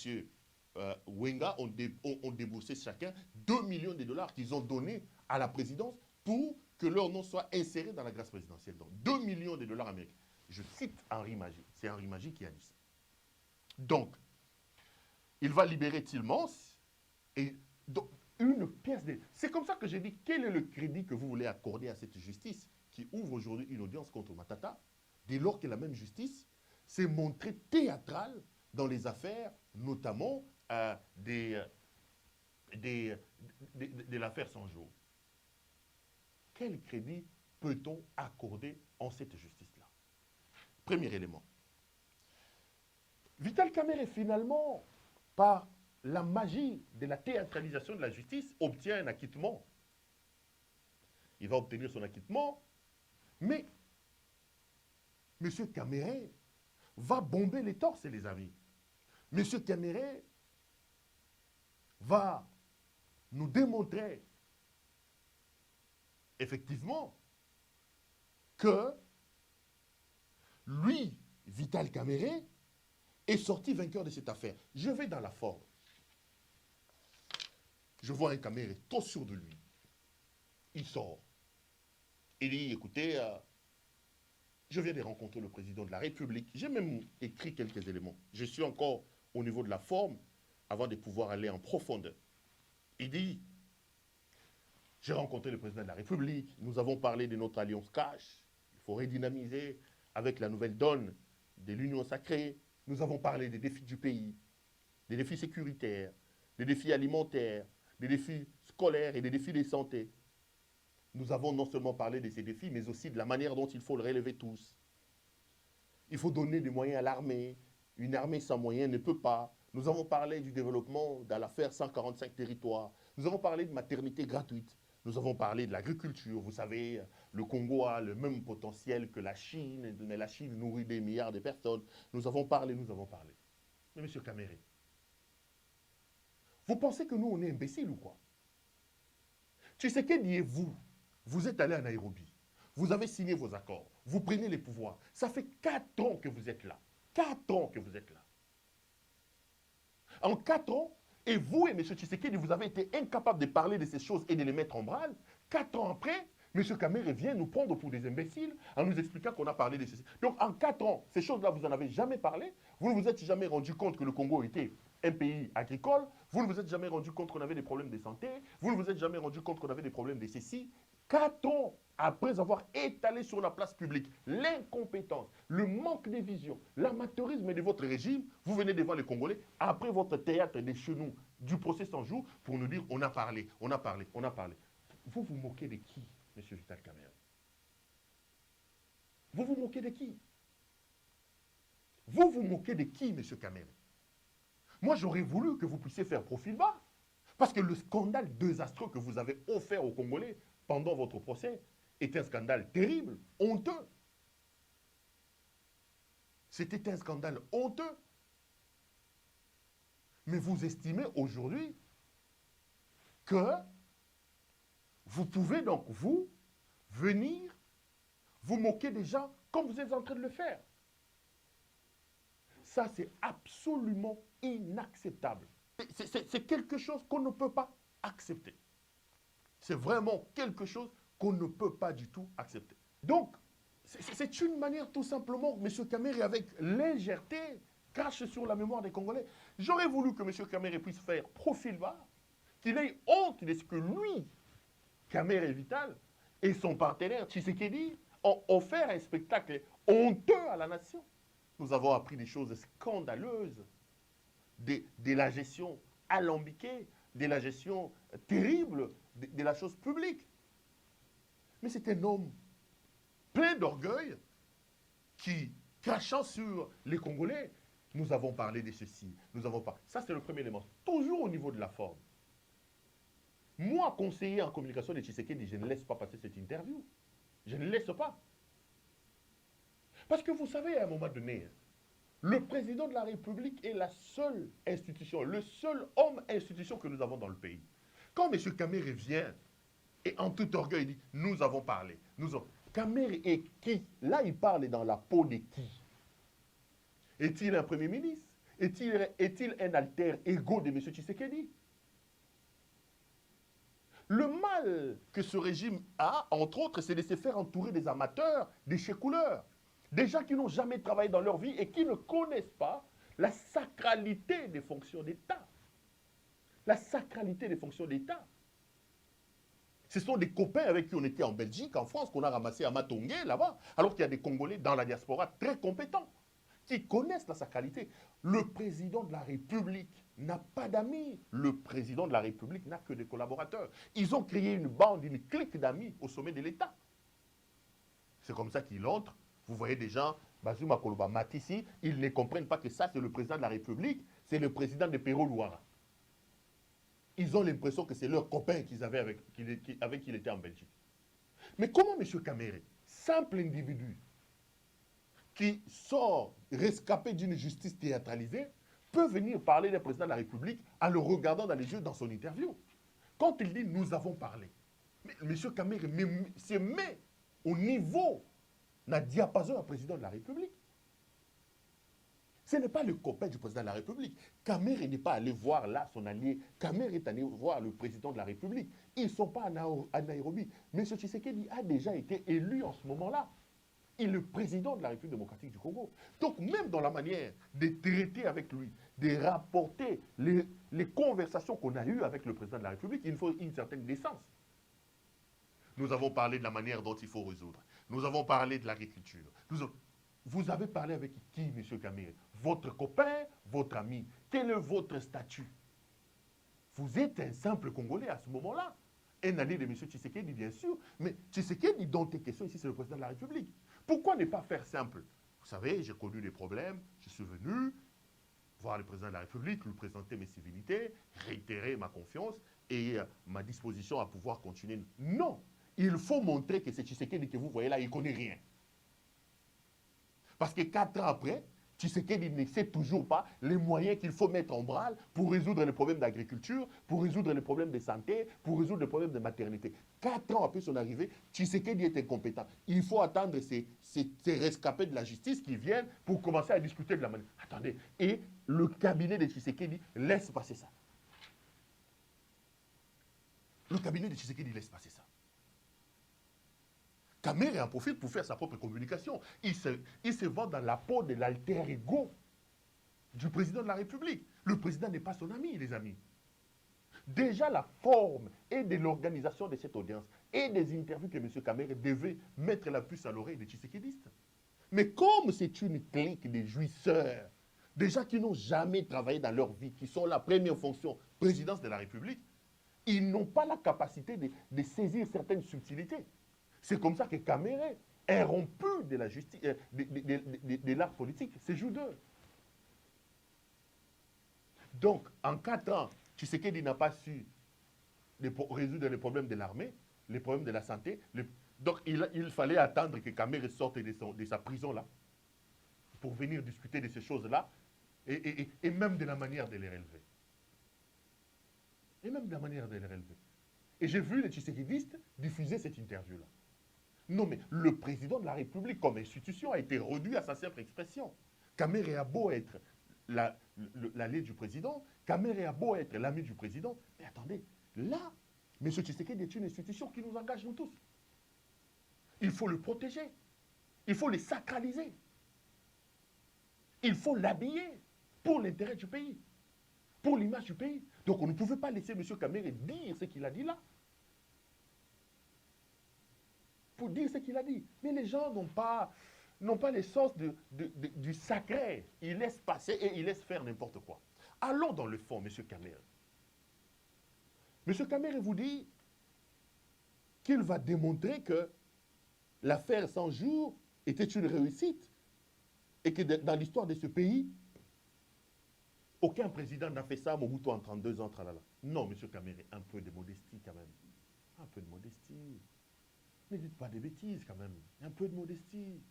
Wenga ont déboursé chacun 2 millions de dollars qu'ils ont donnés à la présidence pour que leur nom soit inséré dans la grâce présidentielle. Donc 2 millions de dollars américains. Je cite Henri Magie. C'est Henri Magie qui a dit ça. Donc, il va libérer Tilmans et donc, une pièce de... C'est comme ça que j'ai dit, quel est le crédit que vous voulez accorder à cette justice qui ouvre aujourd'hui une audience contre Matata, dès lors que la même justice s'est montrée théâtrale dans les affaires, notamment de l'affaire Sanjo. Quel crédit peut-on accorder en cette justice-là? Premier élément. Vital Kamerhe, finalement, par la magie de la théâtralisation de la justice, obtient un acquittement. Il va obtenir son acquittement, mais M. Kamerhe va bomber les torses, les amis. M. Kamerhe va nous démontrer effectivement que lui, Vital Kamerhe, est sorti vainqueur de cette affaire. Je vais dans la forme. Je vois un Kamerhe trop sûr de lui. Il sort. Il dit, écoutez, je viens de rencontrer le président de la République. J'ai même écrit quelques éléments. Je suis encore au niveau de la forme avant de pouvoir aller en profondeur. Il dit, j'ai rencontré le président de la République, nous avons parlé de notre alliance cash, il faut redynamiser avec la nouvelle donne de l'union sacrée. Nous avons parlé des défis du pays, des défis sécuritaires, des défis alimentaires, des défis scolaires et des défis de santé. Nous avons non seulement parlé de ces défis, mais aussi de la manière dont il faut le relever tous. Il faut donner des moyens à l'armée. Une armée sans moyens ne peut pas. Nous avons parlé du développement dans l'affaire 145 territoires. Nous avons parlé de maternité gratuite. Nous avons parlé de l'agriculture. Vous savez, le Congo a le même potentiel que la Chine, mais la Chine nourrit des milliards de personnes. Nous avons parlé, nous avons parlé. Mais M. Kamerhe, vous pensez que nous, on est imbéciles ou quoi? Tshisekedi et vous êtes allés à Nairobi. Vous avez signé vos accords. Vous prenez les pouvoirs. Ça fait 4 ans que vous êtes là. 4 ans que vous êtes là. En 4 ans, et vous et M. Tshisekedi, vous avez été incapables de parler de ces choses et de les mettre en branle. 4 ans après, M. Kamerhe vient nous prendre pour des imbéciles en nous expliquant qu'on a parlé de ceci. Donc en 4 ans, ces choses-là, vous n'en avez jamais parlé. Vous ne vous êtes jamais rendu compte que le Congo était un pays agricole. Vous ne vous êtes jamais rendu compte qu'on avait des problèmes de santé. Vous ne vous êtes jamais rendu compte qu'on avait des problèmes de ceci. 4 ans après avoir étalé sur la place publique l'incompétence, le manque de vision, l'amateurisme de votre régime, vous venez devant les Congolais, après votre théâtre des chenous du procès sans jour, pour nous dire on a parlé, on a parlé, on a parlé. Vous vous moquez de qui, M. Vital Kamerhe? Vous vous moquez de qui? Vous vous moquez de qui, M. Kamerhe? Moi, j'aurais voulu que vous puissiez faire profil bas. Parce que le scandale désastreux que vous avez offert aux Congolais pendant votre procès est un scandale terrible, honteux. C'était un scandale honteux. Mais vous estimez aujourd'hui que vous pouvez donc, vous, venir vous moquer des gens comme vous êtes en train de le faire. Ça, c'est absolument inacceptable. C'est quelque chose qu'on ne peut pas accepter. C'est vraiment quelque chose qu'on ne peut pas du tout accepter. Donc, c'est une manière tout simplement, M. Kamerhe, avec légèreté, crache sur la mémoire des Congolais. J'aurais voulu que M. Kamerhe puisse faire profil bas, qu'il ait honte de ce que lui, Kamerhe Vital, et son partenaire Tshisekedi ont offert un spectacle honteux à la nation. Nous avons appris des choses scandaleuses de la gestion alambiquée, de la gestion terrible de la chose publique. Mais c'est un homme plein d'orgueil qui, crachant sur les Congolais, nous avons parlé de ceci, nous avons pas. Ça, c'est le premier élément. Toujours au niveau de la forme. Moi, conseiller en communication de Tshisekedi, je ne laisse pas passer cette interview. Je ne laisse pas. Parce que vous savez, à un moment donné, le président de la République est la seule institution, le seul homme institution que nous avons dans le pays. Quand M. Kamere vient et en tout orgueil dit « nous avons parlé », Kamere est qui? Là, il parle dans la peau de qui? Est-il un premier ministre? Est-il un alter ego de M. Tshisekedi? Le mal que ce régime a, entre autres, c'est de se faire entourer des amateurs, des chécouleurs, des gens qui n'ont jamais travaillé dans leur vie et qui ne connaissent pas la sacralité des fonctions d'État. La sacralité des fonctions d'État. Ce sont des copains avec qui on était en Belgique, en France, qu'on a ramassé à Matongé, là-bas, alors qu'il y a des Congolais dans la diaspora très compétents, qui connaissent la sacralité. Le président de la République n'a pas d'amis. Le président de la République n'a que des collaborateurs. Ils ont créé une bande, une clique d'amis au sommet de l'État. C'est comme ça qu'il entre. Vous voyez des gens, Bazoum Akoloba Matissi, ils ne comprennent pas que ça, c'est le président de la République, c'est le président de Pérou Louara. Ils ont l'impression que c'est leur copain qu'ils avaient avec qui il était en Belgique. Mais comment M. Kamere, simple individu, qui sort rescapé d'une justice théâtralisée, peut venir parler d'un président de la République en le regardant dans les yeux dans son interview? Quand il dit « nous avons parlé », mais M. Kamere se met au niveau d'un diapason à président de la République. Ce n'est pas le copain du président de la République. Kamere n'est pas allé voir là son allié. Kamere est allé voir le président de la République. Ils ne sont pas à Nairobi. M. Tshisekedi a déjà été élu en ce moment-là. Il est le président de la République démocratique du Congo. Donc même dans la manière de traiter avec lui, de rapporter les conversations qu'on a eues avec le président de la République, il faut une certaine décence. Nous avons parlé de la manière dont il faut résoudre. Nous avons parlé de l'agriculture. Vous avez parlé avec qui, M. Kamere? Votre copain, votre ami? Quel est votre statut? Vous êtes un simple Congolais à ce moment-là. Un allié de M. Tshisekedi, bien sûr. Mais Tshisekedi, dont est question ici, c'est le président de la République. Pourquoi ne pas faire simple? Vous savez, j'ai connu des problèmes. Je suis venu voir le président de la République, lui présenter mes civilités, réitérer ma confiance et ma disposition à pouvoir continuer. Non! Il faut montrer que c'est Tshisekedi que vous voyez là, il ne connaît rien. Parce que 4 ans après, Tshisekedi ne sait toujours pas les moyens qu'il faut mettre en branle pour résoudre les problèmes d'agriculture, pour résoudre les problèmes de santé, pour résoudre les problèmes de maternité. 4 ans après son arrivée, Tshisekedi est incompétent. Il faut attendre ces rescapés de la justice qui viennent pour commencer à discuter de la manière. Attendez, et le cabinet de Tshisekedi laisse passer ça. Le cabinet de Tshisekedi laisse passer ça. Kamere en profite pour faire sa propre communication. Il se vend dans la peau de l'alter ego du président de la République. Le président n'est pas son ami, les amis. Déjà la forme et de l'organisation de cette audience et des interviews que M. Kamere devait mettre la puce à l'oreille des Tshisekedistes. Mais comme c'est une clique de jouisseurs, des gens qui n'ont jamais travaillé dans leur vie, qui sont la première fonction, présidence de la République, ils n'ont pas la capacité de saisir certaines subtilités. C'est comme ça que Kamere est rompu de la justice, de l'art politique. C'est Joudeux. Donc, en 4 ans, Tshisekedi n'a pas su résoudre les problèmes de l'armée, les problèmes de la santé. Donc, il fallait attendre que Kamere sorte de sa prison-là pour venir discuter de ces choses-là et même de la manière de les relever. Et même de la manière de les relever. Et j'ai vu les Tshisekedistes diffuser cette interview-là. Non, mais le président de la République, comme institution, a été réduit à sa simple expression. Kamere a beau être l'allié du président, Kamere a beau être l'ami du président, mais attendez, là, M. Tshisekedi est une institution qui nous engage nous tous. Il faut le protéger. Il faut le sacraliser. Il faut l'habiller pour l'intérêt du pays, pour l'image du pays. Donc on ne pouvait pas laisser M. Kamere dire ce qu'il a dit là. Pour dire ce qu'il a dit. Mais les gens n'ont pas l'essence du sacré. Ils laissent passer et ils laissent faire n'importe quoi. Allons dans le fond, M. Kamere. M. Kamere vous dit qu'il va démontrer que l'affaire 100 jours était une réussite et que dans l'histoire de ce pays, aucun président n'a fait ça à Mobutu en 32 ans, tralala. Non, M. Kamere, un peu de modestie quand même. Un peu de modestie. Ne dites pas des bêtises quand même. Un peu de modestie.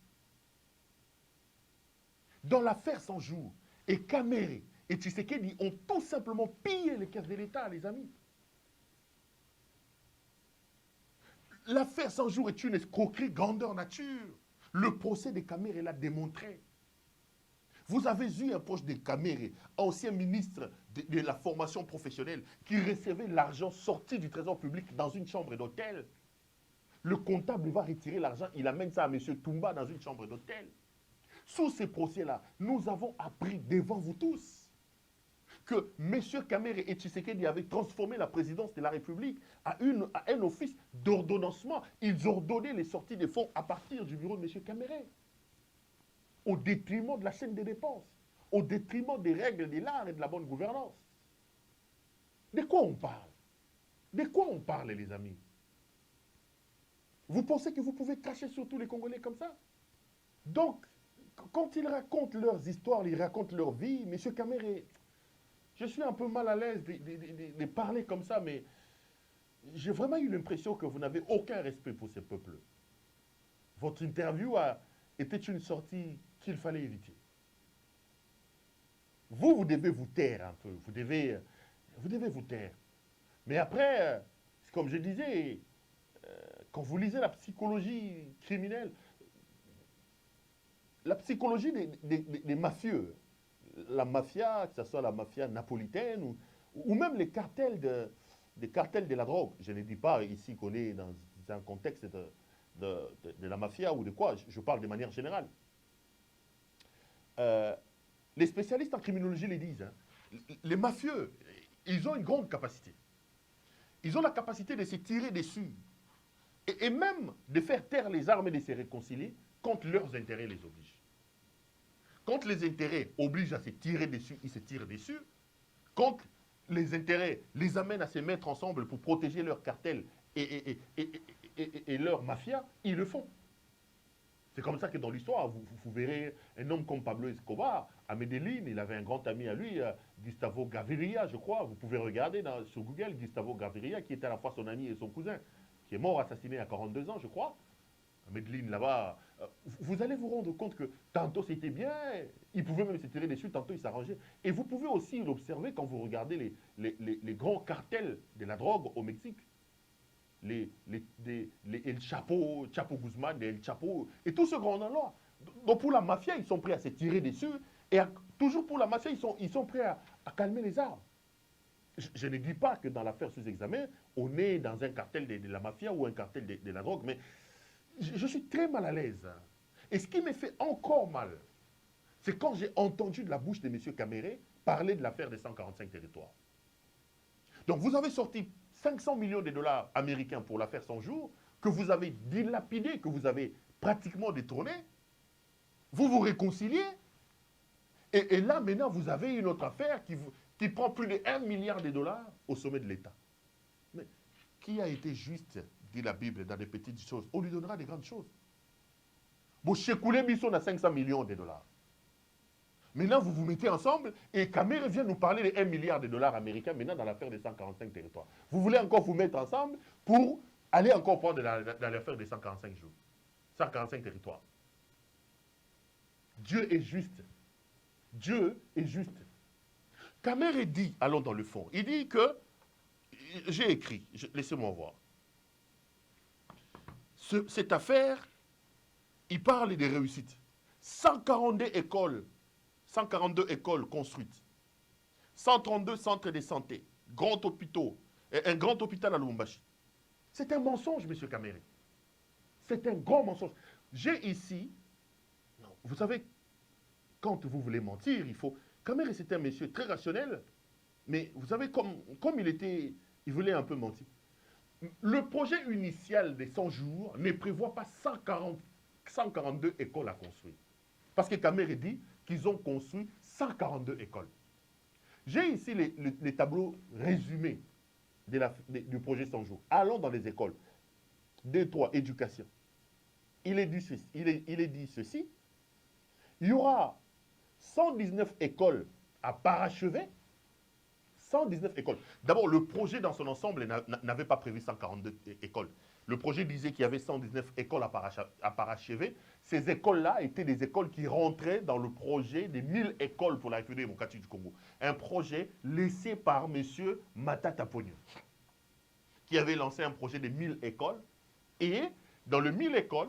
Dans l'affaire 100 jours, et Kamere et Tshisekedi ont tout simplement pillé les caisses de l'État, les amis. L'affaire 100 jours est une escroquerie grandeur nature. Le procès de Kamere l'a démontré. Vous avez eu un proche de Kamere, ancien ministre de la formation professionnelle, qui recevait l'argent sorti du trésor public dans une chambre d'hôtel. Le comptable va retirer l'argent, il amène ça à M. Toumba dans une chambre d'hôtel. Sous ces procès-là, nous avons appris devant vous tous que M. Kamere et Tshisekedi avaient transformé la présidence de la République à un office d'ordonnancement. Ils ordonnaient les sorties des fonds à partir du bureau de M. Kamere, au détriment de la chaîne des dépenses, au détriment des règles de l'art et de la bonne gouvernance. De quoi on parle? De quoi on parle, les amis? Vous pensez que vous pouvez cracher sur tous les Congolais comme ça? Donc, quand ils racontent leurs histoires, ils racontent leur vie, M. Kamere, je suis un peu mal à l'aise de parler comme ça, mais j'ai vraiment eu l'impression que vous n'avez aucun respect pour ces peuples. Votre interview était une sortie qu'il fallait éviter. Vous devez vous taire un peu, vous devez vous taire. Mais après, comme je disais, quand vous lisez la psychologie criminelle, la psychologie des mafieux, la mafia, que ce soit la mafia napolitaine ou même les cartels de la drogue, je ne dis pas ici qu'on est dans un contexte de la mafia ou de quoi, je parle de manière générale. Les spécialistes en criminologie les disent, hein, les mafieux, ils ont une grande capacité. Ils ont la capacité de se tirer dessus et même de faire taire les armes et de se réconcilier quand leurs intérêts les obligent. Quand les intérêts obligent à se tirer dessus, ils se tirent dessus. Quand les intérêts les amènent à se mettre ensemble pour protéger leur cartel et leur mafia, ils le font. C'est comme ça que dans l'histoire, vous verrez un homme comme Pablo Escobar, à Medellín, il avait un grand ami à lui, Gustavo Gaviria, je crois. Vous pouvez regarder sur Google, Gustavo Gaviria, qui était à la fois son ami et son cousin, qui est mort assassiné à 42 ans, je crois. À Medellín, là-bas, vous allez vous rendre compte que tantôt c'était bien, il pouvait même se tirer dessus, tantôt il s'arrangeait. Et vous pouvez aussi l'observer quand vous regardez les grands cartels de la drogue au Mexique. Les El Chapo, Chapo Guzman, les El Chapo, et tout ce grand nom-là. Donc pour la mafia, ils sont prêts à se tirer dessus, et toujours pour la mafia, ils sont prêts à calmer les armes. Je ne dis pas que dans l'affaire sous examen, on est dans un cartel de la mafia ou un cartel de la drogue, mais je suis très mal à l'aise. Et ce qui me fait encore mal, c'est quand j'ai entendu de la bouche de M. Kamere parler de l'affaire des 145 territoires. Donc vous avez sorti 500 millions de dollars américains pour l'affaire 100 jours, que vous avez dilapidé, que vous avez pratiquement détourné. Vous vous réconciliez. Et là, maintenant, vous avez une autre affaire qui prend plus de 1 milliard de dollars au sommet de l'État. Mais qui a été juste, dit la Bible, dans des petites choses, on lui donnera des grandes choses. Bon, chez Koulé Bisson a 500 millions de dollars. Maintenant, vous vous mettez ensemble et Kamere vient nous parler de 1 milliard de dollars américains maintenant dans l'affaire des 145 territoires. Vous voulez encore vous mettre ensemble pour aller encore prendre dans l'affaire des 145 jours. 145 territoires. Dieu est juste. Dieu est juste. Kamere dit, allons dans le fond, il dit que, j'ai écrit, laissez-moi voir. Cette affaire, il parle des réussites. 142 écoles construites, 132 centres de santé, grands hôpitaux, un grand hôpital à Lubumbashi. C'est un mensonge, M. Kamere. C'est un grand mensonge. J'ai ici, vous savez, quand vous voulez mentir, il faut... Kamere, c'était un monsieur très rationnel, mais vous savez, comme il voulait un peu mentir. Le projet initial des 100 jours ne prévoit pas 142 écoles à construire. Parce que Kamere dit qu'ils ont construit 142 écoles. J'ai ici les tableaux résumés du projet 100 jours. Allons dans les écoles. 2, 3, éducation. Il est dit ceci. Il y aura 119 écoles à parachever. 119 écoles. D'abord, le projet dans son ensemble n'avait pas prévu 142 écoles. Le projet disait qu'il y avait 119 écoles à parachever. Ces écoles-là étaient des écoles qui rentraient dans le projet des 1000 écoles pour la République démocratique du Congo. Un projet laissé par M. Matata Ponyo, qui avait lancé un projet de 1000 écoles. Et dans le 1000 écoles,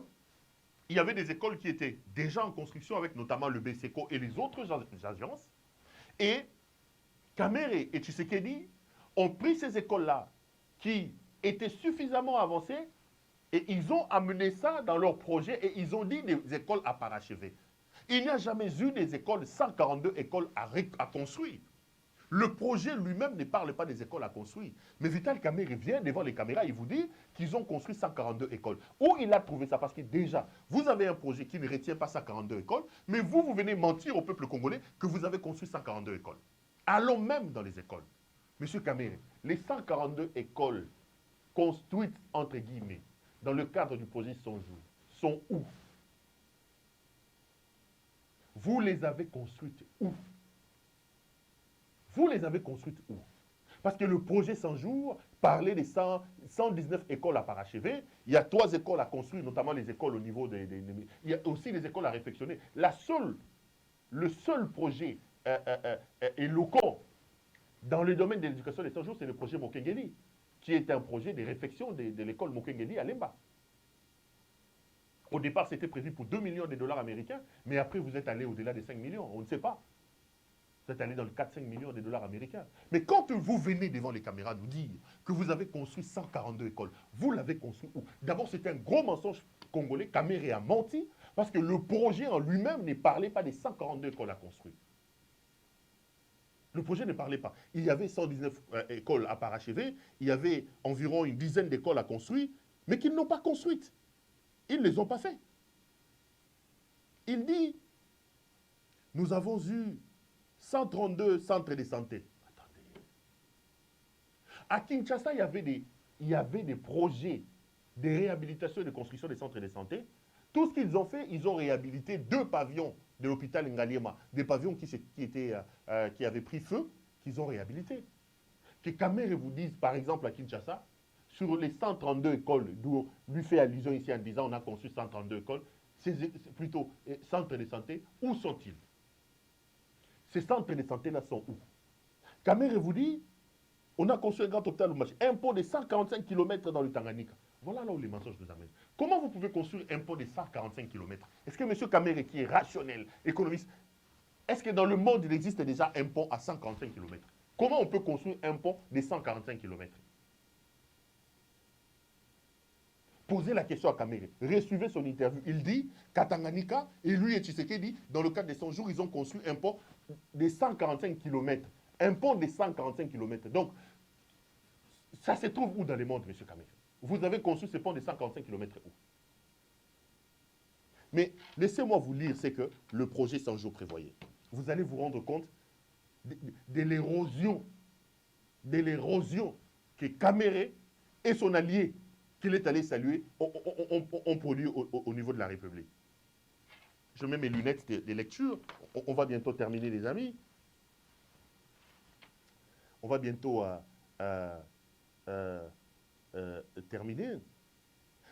il y avait des écoles qui étaient déjà en construction avec notamment le BCECO et les autres agences. Et Kamere et Tshisekedi ont pris ces écoles-là qui étaient suffisamment avancées et ils ont amené ça dans leur projet et ils ont dit des écoles à parachever. Il n'y a jamais eu des écoles, 142 écoles à construire. Le projet lui-même ne parle pas des écoles à construire. Mais Vital Kamerhe vient devant les caméras et vous dit qu'ils ont construit 142 écoles. Où il a trouvé ça? Parce que déjà, vous avez un projet qui ne retient pas 142 écoles, mais vous venez mentir au peuple congolais que vous avez construit 142 écoles. Allons même dans les écoles. Monsieur Kamerhe, les 142 écoles construites, entre guillemets, dans le cadre du projet 100 jours, sont où? Vous les avez construites où? Vous les avez construites où? Parce que le projet 100 jours parlait des 119 écoles à parachever. Il y a 3 écoles à construire, notamment les écoles au niveau il y a aussi des écoles à réfectionner. Le seul projet éloquent dans le domaine de l'éducation des 100 jours, c'est le projet Mokengeli, qui est un projet de réfection de l'école Mokengeli à Lemba. Au départ, c'était prévu pour 2 millions de dollars américains, mais après, vous êtes allé au-delà des 5 millions. On ne sait pas. Vous êtes allé dans le 4-5 millions de dollars américains. Mais quand vous venez devant les caméras nous dire que vous avez construit 142 écoles, vous l'avez construit où? D'abord, c'était un gros mensonge congolais. Kamerhe a menti parce que le projet en lui-même ne parlait pas des 142 écoles à construire. Le projet ne parlait pas. Il y avait 119 écoles à parachever, il y avait environ une dizaine d'écoles à construire, mais qu'ils n'ont pas construites. Ils ne les ont pas fait. Il dit, nous avons eu 132 centres de santé. Attendez. À Kinshasa, il y avait des projets de réhabilitation et de construction des centres de santé. Tout ce qu'ils ont fait, ils ont réhabilité 2 pavillons de l'hôpital Ngaliema, des pavillons qui avaient pris feu, qu'ils ont réhabilités. Que Kamerhe vous dise, par exemple, à Kinshasa, sur les 132 écoles, d'où lui fait allusion ici en disant on a construit 132 écoles, c'est plutôt centres de santé, où sont-ils? Ces centres de santé-là sont où? Kamerhe vous dit, on a construit un grand hôpital Oumachi, un pont de 145 km dans le Tanganyika. Voilà là où les mensonges nous amènent. Comment vous pouvez construire un pont de 145 km? Est-ce que M. Kamerhe, qui est rationnel, économiste, est-ce que dans le monde, il existe déjà un pont à 145 km? Comment on peut construire un pont de 145 km? Posez la question à Kamerhe. Resuivez son interview. Il dit qu'à Tanganyika, et lui et Tshisekedi, dans le cadre de 100 jours, ils ont construit un pont de 145 km. Un pont de 145 km. Donc, ça se trouve où dans le monde, M. Kamerhe? Vous avez construit ce pont de 145 km où? Mais laissez-moi vous lire ce que le projet 100 jours prévoyait. Vous allez vous rendre compte de l'érosion que Kamerhe et son allié qu'il est allé saluer ont produit au niveau de la République. Je mets mes lunettes de lecture. On va bientôt terminer, les amis. On va bientôt terminer.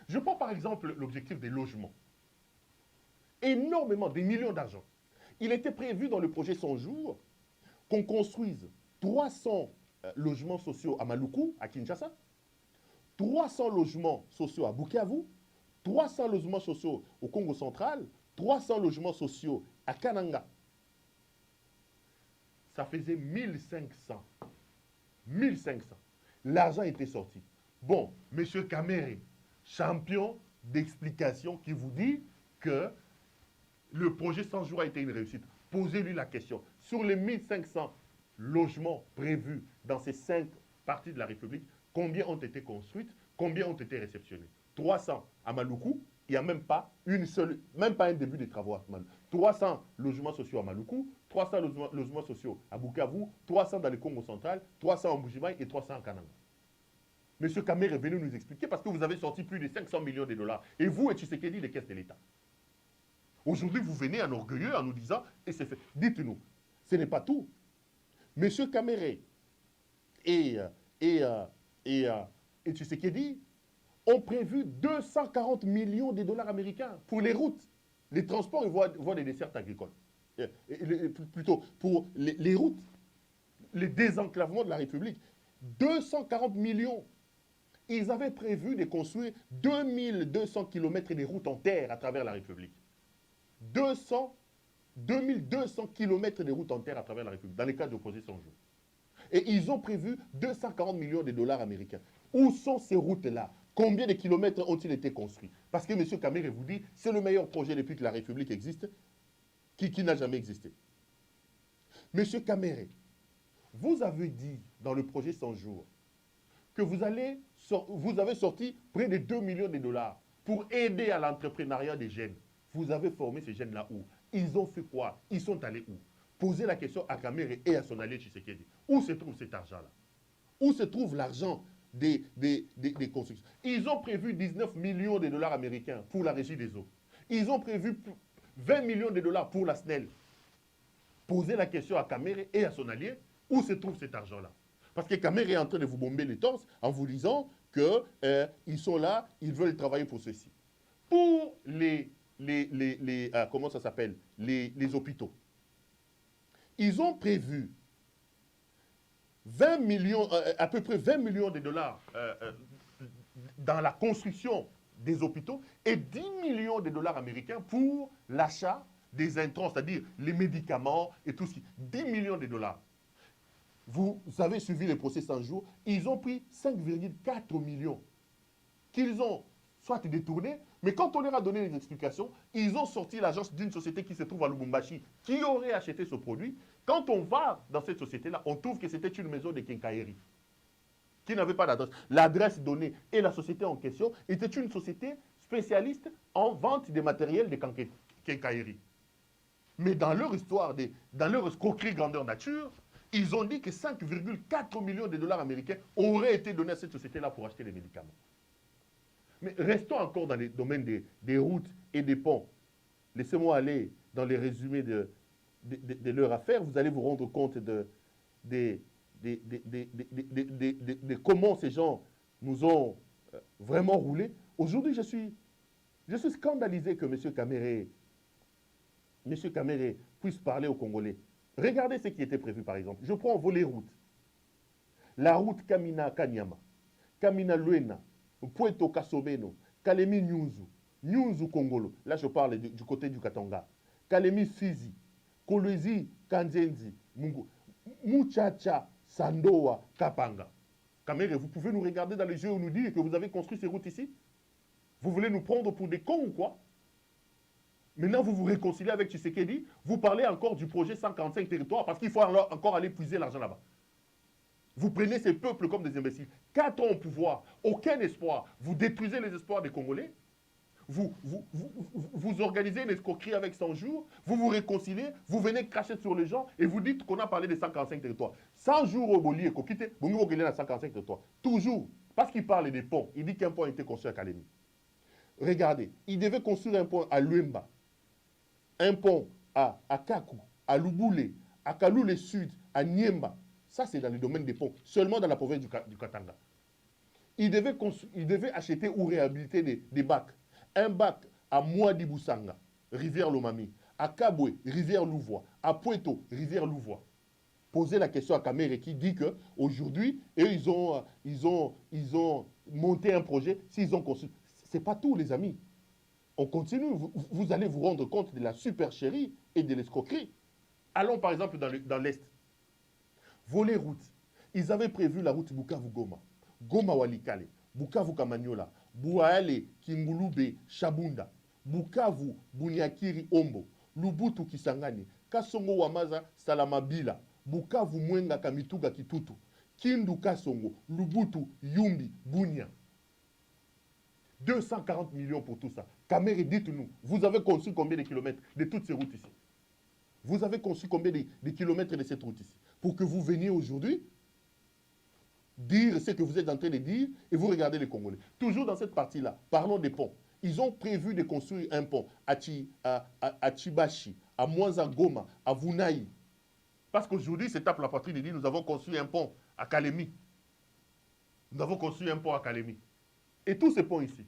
Je prends par exemple l'objectif des logements. Énormément, des millions d'argent. Il était prévu dans le projet 100 jours qu'on construise 300 logements sociaux à Maluku, à Kinshasa, 300 logements sociaux à Bukavu, 300 logements sociaux au Congo central, 300 logements sociaux à Kananga. Ça faisait 1500. 1500. L'argent était sorti. Bon, M. Kamerhe, champion d'explication, qui vous dit que le projet 100 jours a été une réussite. Posez-lui la question. Sur les 1500 logements prévus dans ces 5 parties de la République, combien ont été construites, combien ont été réceptionnés? 300 à Maluku, il n'y a même pas un début des travaux à Maluku. 300 logements sociaux à Maluku, 300 logements sociaux à Bukavu, 300 dans le Congo central, 300 en Bujimaï et 300 en Kananga. M. Kamer est venu nous expliquer parce que vous avez sorti plus de 500 millions de dollars. Et vous et Tshisekedi, les caisses de l'État. Aujourd'hui, vous venez en orgueilleux en nous disant, et c'est fait. Dites-nous, ce n'est pas tout. M. Kamer et Tshisekedi ont prévu 240 millions de dollars américains pour les routes, les transports et voies des dessertes agricoles. Plutôt pour les routes, les désenclavements de la République. 240 millions. Ils avaient prévu de construire 2200 km de routes en terre à travers la République. 2200 km de routes en terre à travers la République, dans les cas d'opposé 100 jours. Et ils ont prévu 240 millions de dollars américains. Où sont ces routes-là? Combien de kilomètres ont-ils été construits? Parce que M. Kamer vous dit, c'est le meilleur projet depuis que la République existe, qui n'a jamais existé. M. Kamer, vous avez dit dans le projet 100 jours que vous avez sorti près de 2 millions de dollars pour aider à l'entrepreneuriat des jeunes. Vous avez formé ces jeunes-là où? Ils ont fait quoi? Ils sont allés où? Posez la question à Kamer et à son allié Tshisekedi. Où se trouve cet argent-là? Où se trouve l'argent des constructions? Ils ont prévu 19 millions de dollars américains pour la régie des eaux. Ils ont prévu 20 millions de dollars pour la SNEL. Posez la question à Kamer et à son allié. Où se trouve cet argent-là? Parce que Kamer est en train de vous bomber les torses en vous disant qu'ils sont là, ils veulent travailler pour ceci. Pour comment ça s'appelle? Les hôpitaux. Ils ont prévu 20 millions, à peu près 20 millions de dollars dans la construction des hôpitaux et 10 millions de dollars américains pour l'achat des intrants, c'est-à-dire les médicaments et tout ce qui... 10 millions de dollars. Vous avez suivi les procès 100 jours, ils ont pris 5,4 millions qu'ils ont soit détournés, mais quand on leur a donné les explications, ils ont sorti l'agence d'une société qui se trouve à Lubumbashi, qui aurait acheté ce produit. Quand on va dans cette société-là, on trouve que c'était une maison de quincaillerie, qui n'avait pas d'adresse. L'adresse donnée et la société en question était une société spécialiste en vente des matériels de quincaillerie. Mais dans leur histoire, dans leur escroquerie grandeur nature, ils ont dit que 5,4 millions de dollars américains auraient été donnés à cette société-là pour acheter les médicaments. Mais restons encore dans les domaines des routes et des ponts. Laissez-moi aller dans les résumés de leur affaire. Vous allez vous rendre compte de comment ces gens nous ont vraiment roulé. Aujourd'hui, je suis scandalisé que M. Kamer puisse parler aux Congolais. Regardez ce qui était prévu, par exemple. Je prends volet route. La route Kamina-Kanyama, Kamina-Luena, Puerto Kasobeno, Kalemi Nyunzu Kongolo. Là, je parle du côté du Katanga. Kalemi Fizi, Kolwezi Kanzenzi, Muchacha, Sandoa, Kapanga. Kamer, vous pouvez nous regarder dans les yeux et nous dire que vous avez construit ces routes ici? Vous voulez nous prendre pour des cons ou quoi? Maintenant, vous vous réconciliez avec Tshisekedi, vous parlez encore du projet 145 territoires parce qu'il faut encore aller puiser l'argent là-bas. Vous prenez ces peuples comme des imbéciles. 4 ans au pouvoir, aucun espoir. Vous détruisez les espoirs des Congolais. Vous organisez une escroquerie avec 100 jours. Vous vous réconciliez. Vous venez cracher sur les gens et vous dites qu'on a parlé des 145 territoires. 100 jours au Boli et Kokite, vous nous regardez dans 145 territoires. Toujours. Parce qu'il parle des ponts. Il dit qu'un pont a été construit à Kalemi. Regardez. Il devait construire un pont à Luemba. Un pont à Kakou, à Luboulé, à Kaloulé Sud, à Niemba. Ça, c'est dans le domaine des ponts, seulement dans la province du Katanga. Il devait acheter ou réhabiliter des bacs. Un bac à Mouadiboussanga, rivière Lomami, à Kabwe, rivière Louvois, à Puerto, rivière Louvois. Posez la question à Kamer qui dit qu'aujourd'hui, ils ont monté un projet, s'ils ont construit. Ce n'est pas tout, les amis. On continue, vous allez vous rendre compte de la supercherie et de l'escroquerie. Allons par exemple dans l'Est. Volet route. Ils avaient prévu la route Bukavu-Goma, Goma-Walikale, Bukavu-Kamanyola, Bouaale, Kingulube, Shabunda, Bukavu-Bunyakiri-Ombo, Lubutu-Kisangani, Kasongo-Wamaza, Salamabila, Bukavu-Mwenga-Kamituga-Kitutu, Kindu-Kasongo, Lubutu-Yumbi, Bunya. 240 millions pour tout ça. Kamer, dites-nous, vous avez construit combien de kilomètres de toutes ces routes ici? Vous avez construit combien de kilomètres de cette route ici? Pour que vous veniez aujourd'hui dire ce que vous êtes en train de dire et vous regardez les Congolais. Toujours dans cette partie-là, parlons des ponts. Ils ont prévu de construire un pont à Chibashi, à Mwanza Goma, à Vunaï. Parce qu'aujourd'hui, c'est tape la patrie de dire nous avons construit un pont à Kalemi. Nous avons construit un pont à Kalemi. Et tous ces ponts ici,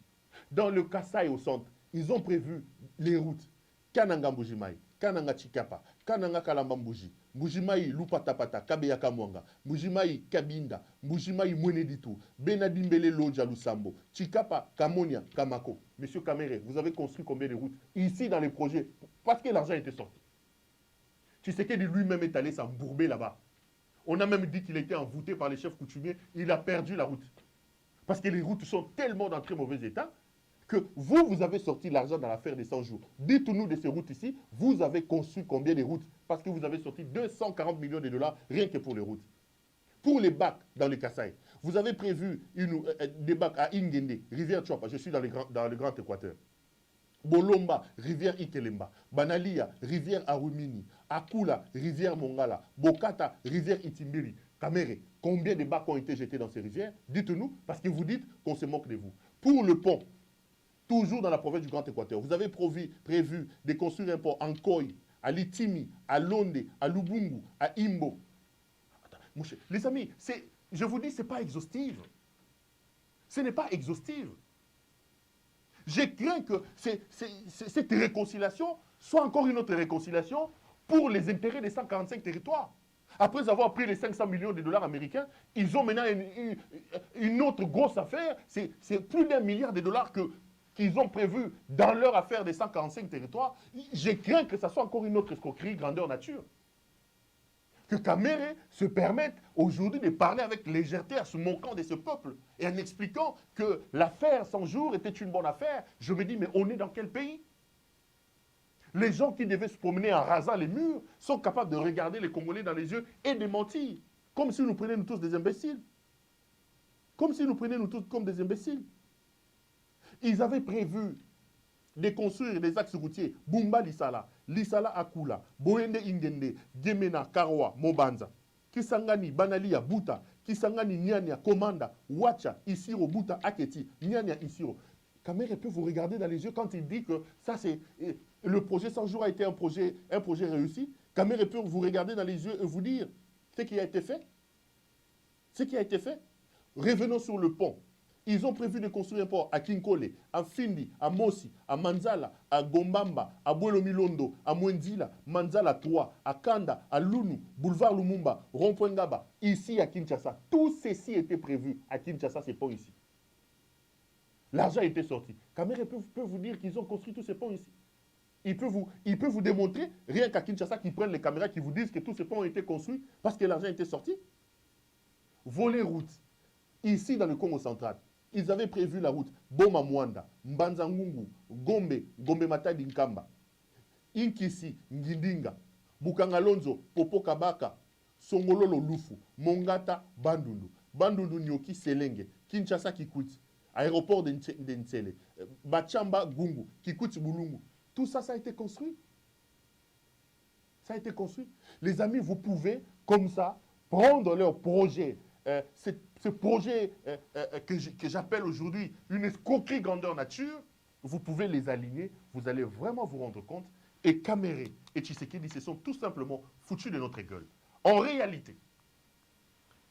dans le Kasaï au centre, ils ont prévu les routes. Kananga Mbujimaï, Kananga Chikapa, Kananga Kalamba Mbuji, Mbujimaï Lupatapata, Kabeyaka Mwanga, Mbujimaï Kabinda, Mbujimaï Mweneditu, Benadimbele Loja Lusambo, Chikapa, Kamonia, Kamako. Monsieur Kamere, vous avez construit combien de routes ici dans les projets? Parce que l'argent était sorti. Tshisekedi lui-même est allé s'embourber là-bas. On a même dit qu'il était envoûté par les chefs coutumiers. Il a perdu la route. Parce que les routes sont tellement dans très mauvais état que vous avez sorti l'argent dans l'affaire des 100 jours. Dites-nous de ces routes ici, vous avez construit combien de routes? Parce que vous avez sorti 240 millions de dollars rien que pour les routes. Pour les bacs dans le Kasaï, vous avez prévu des bacs à Ingende, rivière Tchouapa, je suis dans le Grand Équateur. Bolomba, rivière Ikelemba. Banalia, rivière Arumini. Akula, rivière Mongala. Bokata, rivière Itimbiri. Kamere, combien de bacs ont été jetés dans ces rivières? Dites-nous, parce que vous dites qu'on se moque de vous. Pour le pont, toujours dans la province du Grand Équateur, vous avez prévu de construire un pont en Koy, à Litimi, à Londe, à Lubungu, à Imbo. Les amis, je vous dis, ce n'est pas exhaustif. Ce n'est pas exhaustif. Je crains que cette réconciliation soit encore une autre réconciliation pour les intérêts des 145 territoires. Après avoir pris les 500 millions de dollars américains, ils ont maintenant une autre grosse affaire. C'est plus d'1 milliard de dollars qu'ils ont prévu dans leur affaire des 145 territoires. Je crains que ça soit encore une autre escroquerie grandeur nature. Que Kamere se permette aujourd'hui de parler avec légèreté en se moquant de ce peuple et en expliquant que l'affaire 100 jours était une bonne affaire. Je me dis, mais on est dans quel pays? Les gens qui devaient se promener en rasant les murs sont capables de regarder les Congolais dans les yeux et de mentir, comme si nous prenions nous tous des imbéciles. Comme si nous prenions nous tous comme des imbéciles. Ils avaient prévu de construire des axes routiers, Bumba Lisala, Lisala Akula, Boende Ingende, Gemena, Karwa, Mobanza, Kisangani, Banalia, Buta, Kisangani, Nyanya, Komanda, Wacha, Isiro, Buta, Aketi, Nyanya, Isiro. Kamere peut vous regarder dans les yeux quand il dit que ça c'est le projet 100 jours a été un projet réussi. Kamere peut vous regarder dans les yeux et vous dire ce qui a été fait. Ce qui a été fait. Revenons sur le pont. Ils ont prévu de construire un pont à Kinkole, à Findi, à Mosi, à Manzala, à Gombamba, à Bouelo-Milondo, à Mwenzila, Manzala 3, à Kanda, à Lunu, boulevard Lumumba, Rond-Point Ngaba, ici à Kinshasa. Tout ceci était prévu à Kinshasa, ces ponts ici. L'argent était sorti. Kamere peut vous dire qu'ils ont construit tous ces ponts ici. Il peut vous démontrer, rien qu'à Kinshasa, qu'ils prennent les caméras, qui vous disent que tous ces ponts ont été construits parce que l'argent était sorti. Voler route. Ici, dans le Congo central, ils avaient prévu la route Boma Mwanda, Mbanzangungu, Gombe Matadi Nkamba, Inkisi, Ngindinga, Bukangalonzo, Popo Kabaka, Songololo Lufu, Mongata, Bandundu, Bandundu Nyoki Selenge, Kinshasa Kikwiti, aéroport de Ntsele, Bachamba Gungu, Kikwiti Bulungu. Tout ça, ça a été construit. Ça a été construit. Les amis, vous pouvez, comme ça, prendre leur projet, ce projet que j'appelle aujourd'hui une escroquerie grandeur nature, vous pouvez les aligner, vous allez vraiment vous rendre compte. Et Kamere et Tshisekedi se sont tout simplement foutus de notre gueule. En réalité,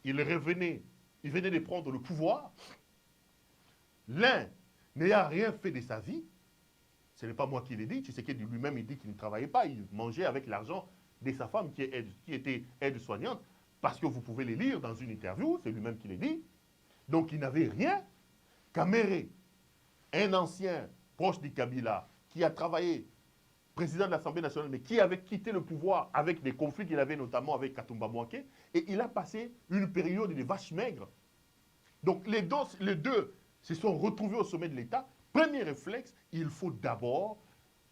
ils venaient de prendre le pouvoir. L'un n'ayant rien fait de sa vie, ce n'est pas moi qui l'ai dit, Tshisekedi lui-même il dit qu'il ne travaillait pas, il mangeait avec l'argent de sa femme qui était aide-soignante. Parce que vous pouvez les lire dans une interview, c'est lui-même qui l'a dit. Donc il n'avait rien. Kamere, un ancien proche du Kabila, qui a travaillé président de l'Assemblée nationale, mais qui avait quitté le pouvoir avec des conflits qu'il avait notamment avec Katumba Mouaké, et il a passé une période de vache maigre. Donc les deux se sont retrouvés au sommet de l'État. Premier réflexe, il faut d'abord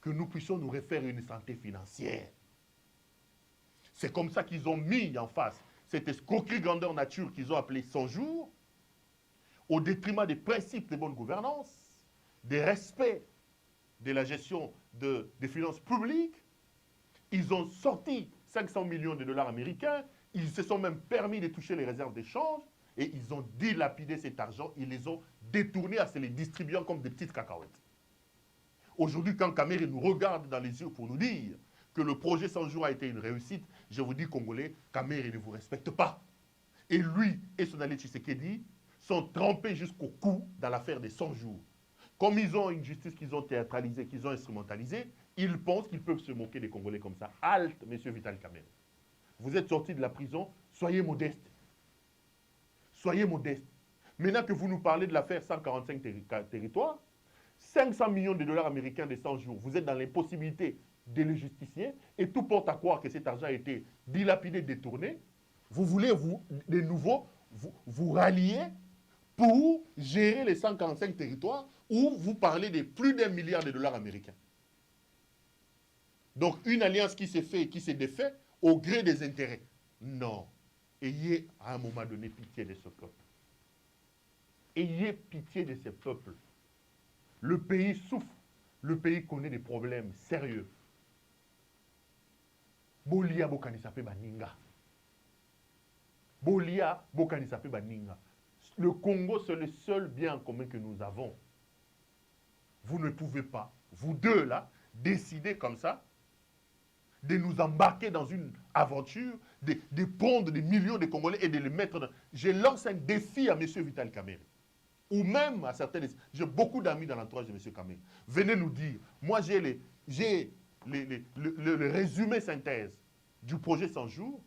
que nous puissions nous refaire une santé financière. C'est comme ça qu'ils ont mis en face cette escroquerie grandeur nature qu'ils ont appelée 100 jours, au détriment des principes de bonne gouvernance, des respects de la gestion des finances publiques. Ils ont sorti 500 millions de dollars américains, ils se sont même permis de toucher les réserves d'échange, et ils ont dilapidé cet argent, ils les ont détournés en se les distribuant comme des petites cacahuètes. Aujourd'hui, quand Kamere nous regarde dans les yeux pour nous dire que le projet 100 jours a été une réussite, je vous dis, Congolais, Kamere ne vous respecte pas. Et lui et son allié Tshisekedi sont trempés jusqu'au cou dans l'affaire des 100 jours. Comme ils ont une justice qu'ils ont théâtralisée, qu'ils ont instrumentalisée, ils pensent qu'ils peuvent se moquer des Congolais comme ça. Halte, monsieur Vital Kamere. Vous êtes sorti de la prison, soyez modeste. Soyez modeste. Maintenant que vous nous parlez de l'affaire 145 territoires, 500 millions de dollars américains de 100 jours, vous êtes dans l'impossibilité de les justifier et tout porte à croire que cet argent a été dilapidé, détourné. Vous voulez, de nouveau, vous rallier pour gérer les 145 territoires où vous parlez de plus d'1 milliard de dollars américains. Donc, une alliance qui s'est faite et qui s'est défaite au gré des intérêts. Non. Ayez à un moment donné pitié de ce peuple. Ayez pitié de ce peuple. Le pays souffre. Le pays connaît des problèmes sérieux. Bolia Bokanisape Baninga. Bolia Bokanisape Baninga. Le Congo, c'est le seul bien commun que nous avons. Vous ne pouvez pas, vous deux là, décider comme ça, de nous embarquer dans une aventure, de prendre des millions de Congolais et de les mettre dans... Je lance un défi à M. Vital Kamere. Ou même à certains... J'ai beaucoup d'amis dans l'entourage de M. Kamere. Venez nous dire. Moi, j'ai le résumé synthèse du projet 100 jours,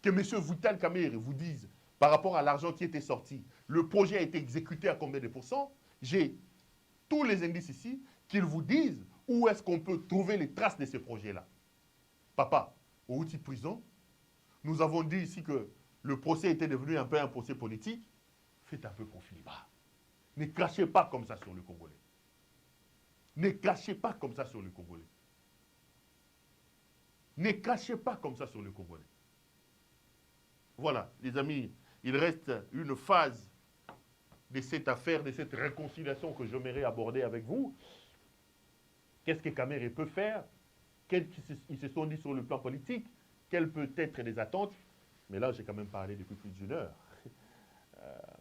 que M. Vital Kamere vous dise, par rapport à l'argent qui était sorti, le projet a été exécuté à combien de pourcents. J'ai tous les indices ici, qu'ils vous disent où est-ce qu'on peut trouver les traces de ces projets-là. Papa, au outil de prison, nous avons dit ici que le procès était devenu un peu un procès politique. Faites un peu conflit bas. Ne crachez pas comme ça sur le Congolais. Ne crachez pas comme ça sur le Congolais. Ne crachez pas comme ça sur le Congolais. Voilà, les amis, il reste une phase de cette affaire, de cette réconciliation que j'aimerais aborder avec vous. Qu'est-ce que Kamere peut faire? Ils se sont dit sur le plan politique, quelles peuvent être les attentes? Mais là, j'ai quand même parlé depuis plus d'une heure.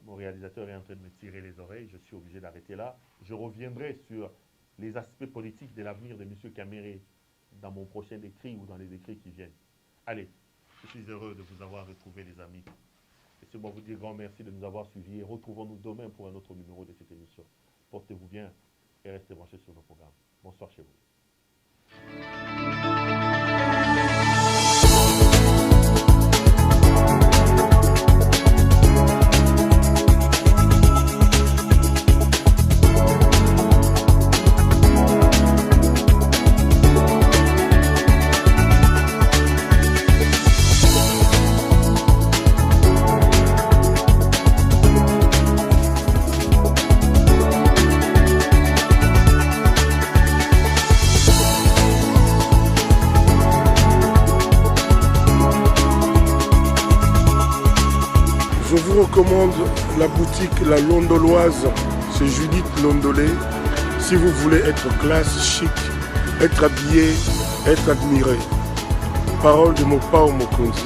Mon réalisateur est en train de me tirer les oreilles, je suis obligé d'arrêter là. Je reviendrai sur les aspects politiques de l'avenir de M. Kamere dans mon prochain écrit ou dans les écrits qui viennent. Allez, je suis heureux de vous avoir retrouvés, les amis. Laissez-moi vous dire grand merci de nous avoir suivis et retrouvons-nous demain pour un autre numéro de cette émission. Portez-vous bien et restez branchés sur nos programmes. Bonsoir chez vous. Je vous recommande la boutique La Londoloise, c'est Judith Londolé. Si vous voulez être classe, chic, être habillé, être admiré. Parole de Mopao Mokonzi.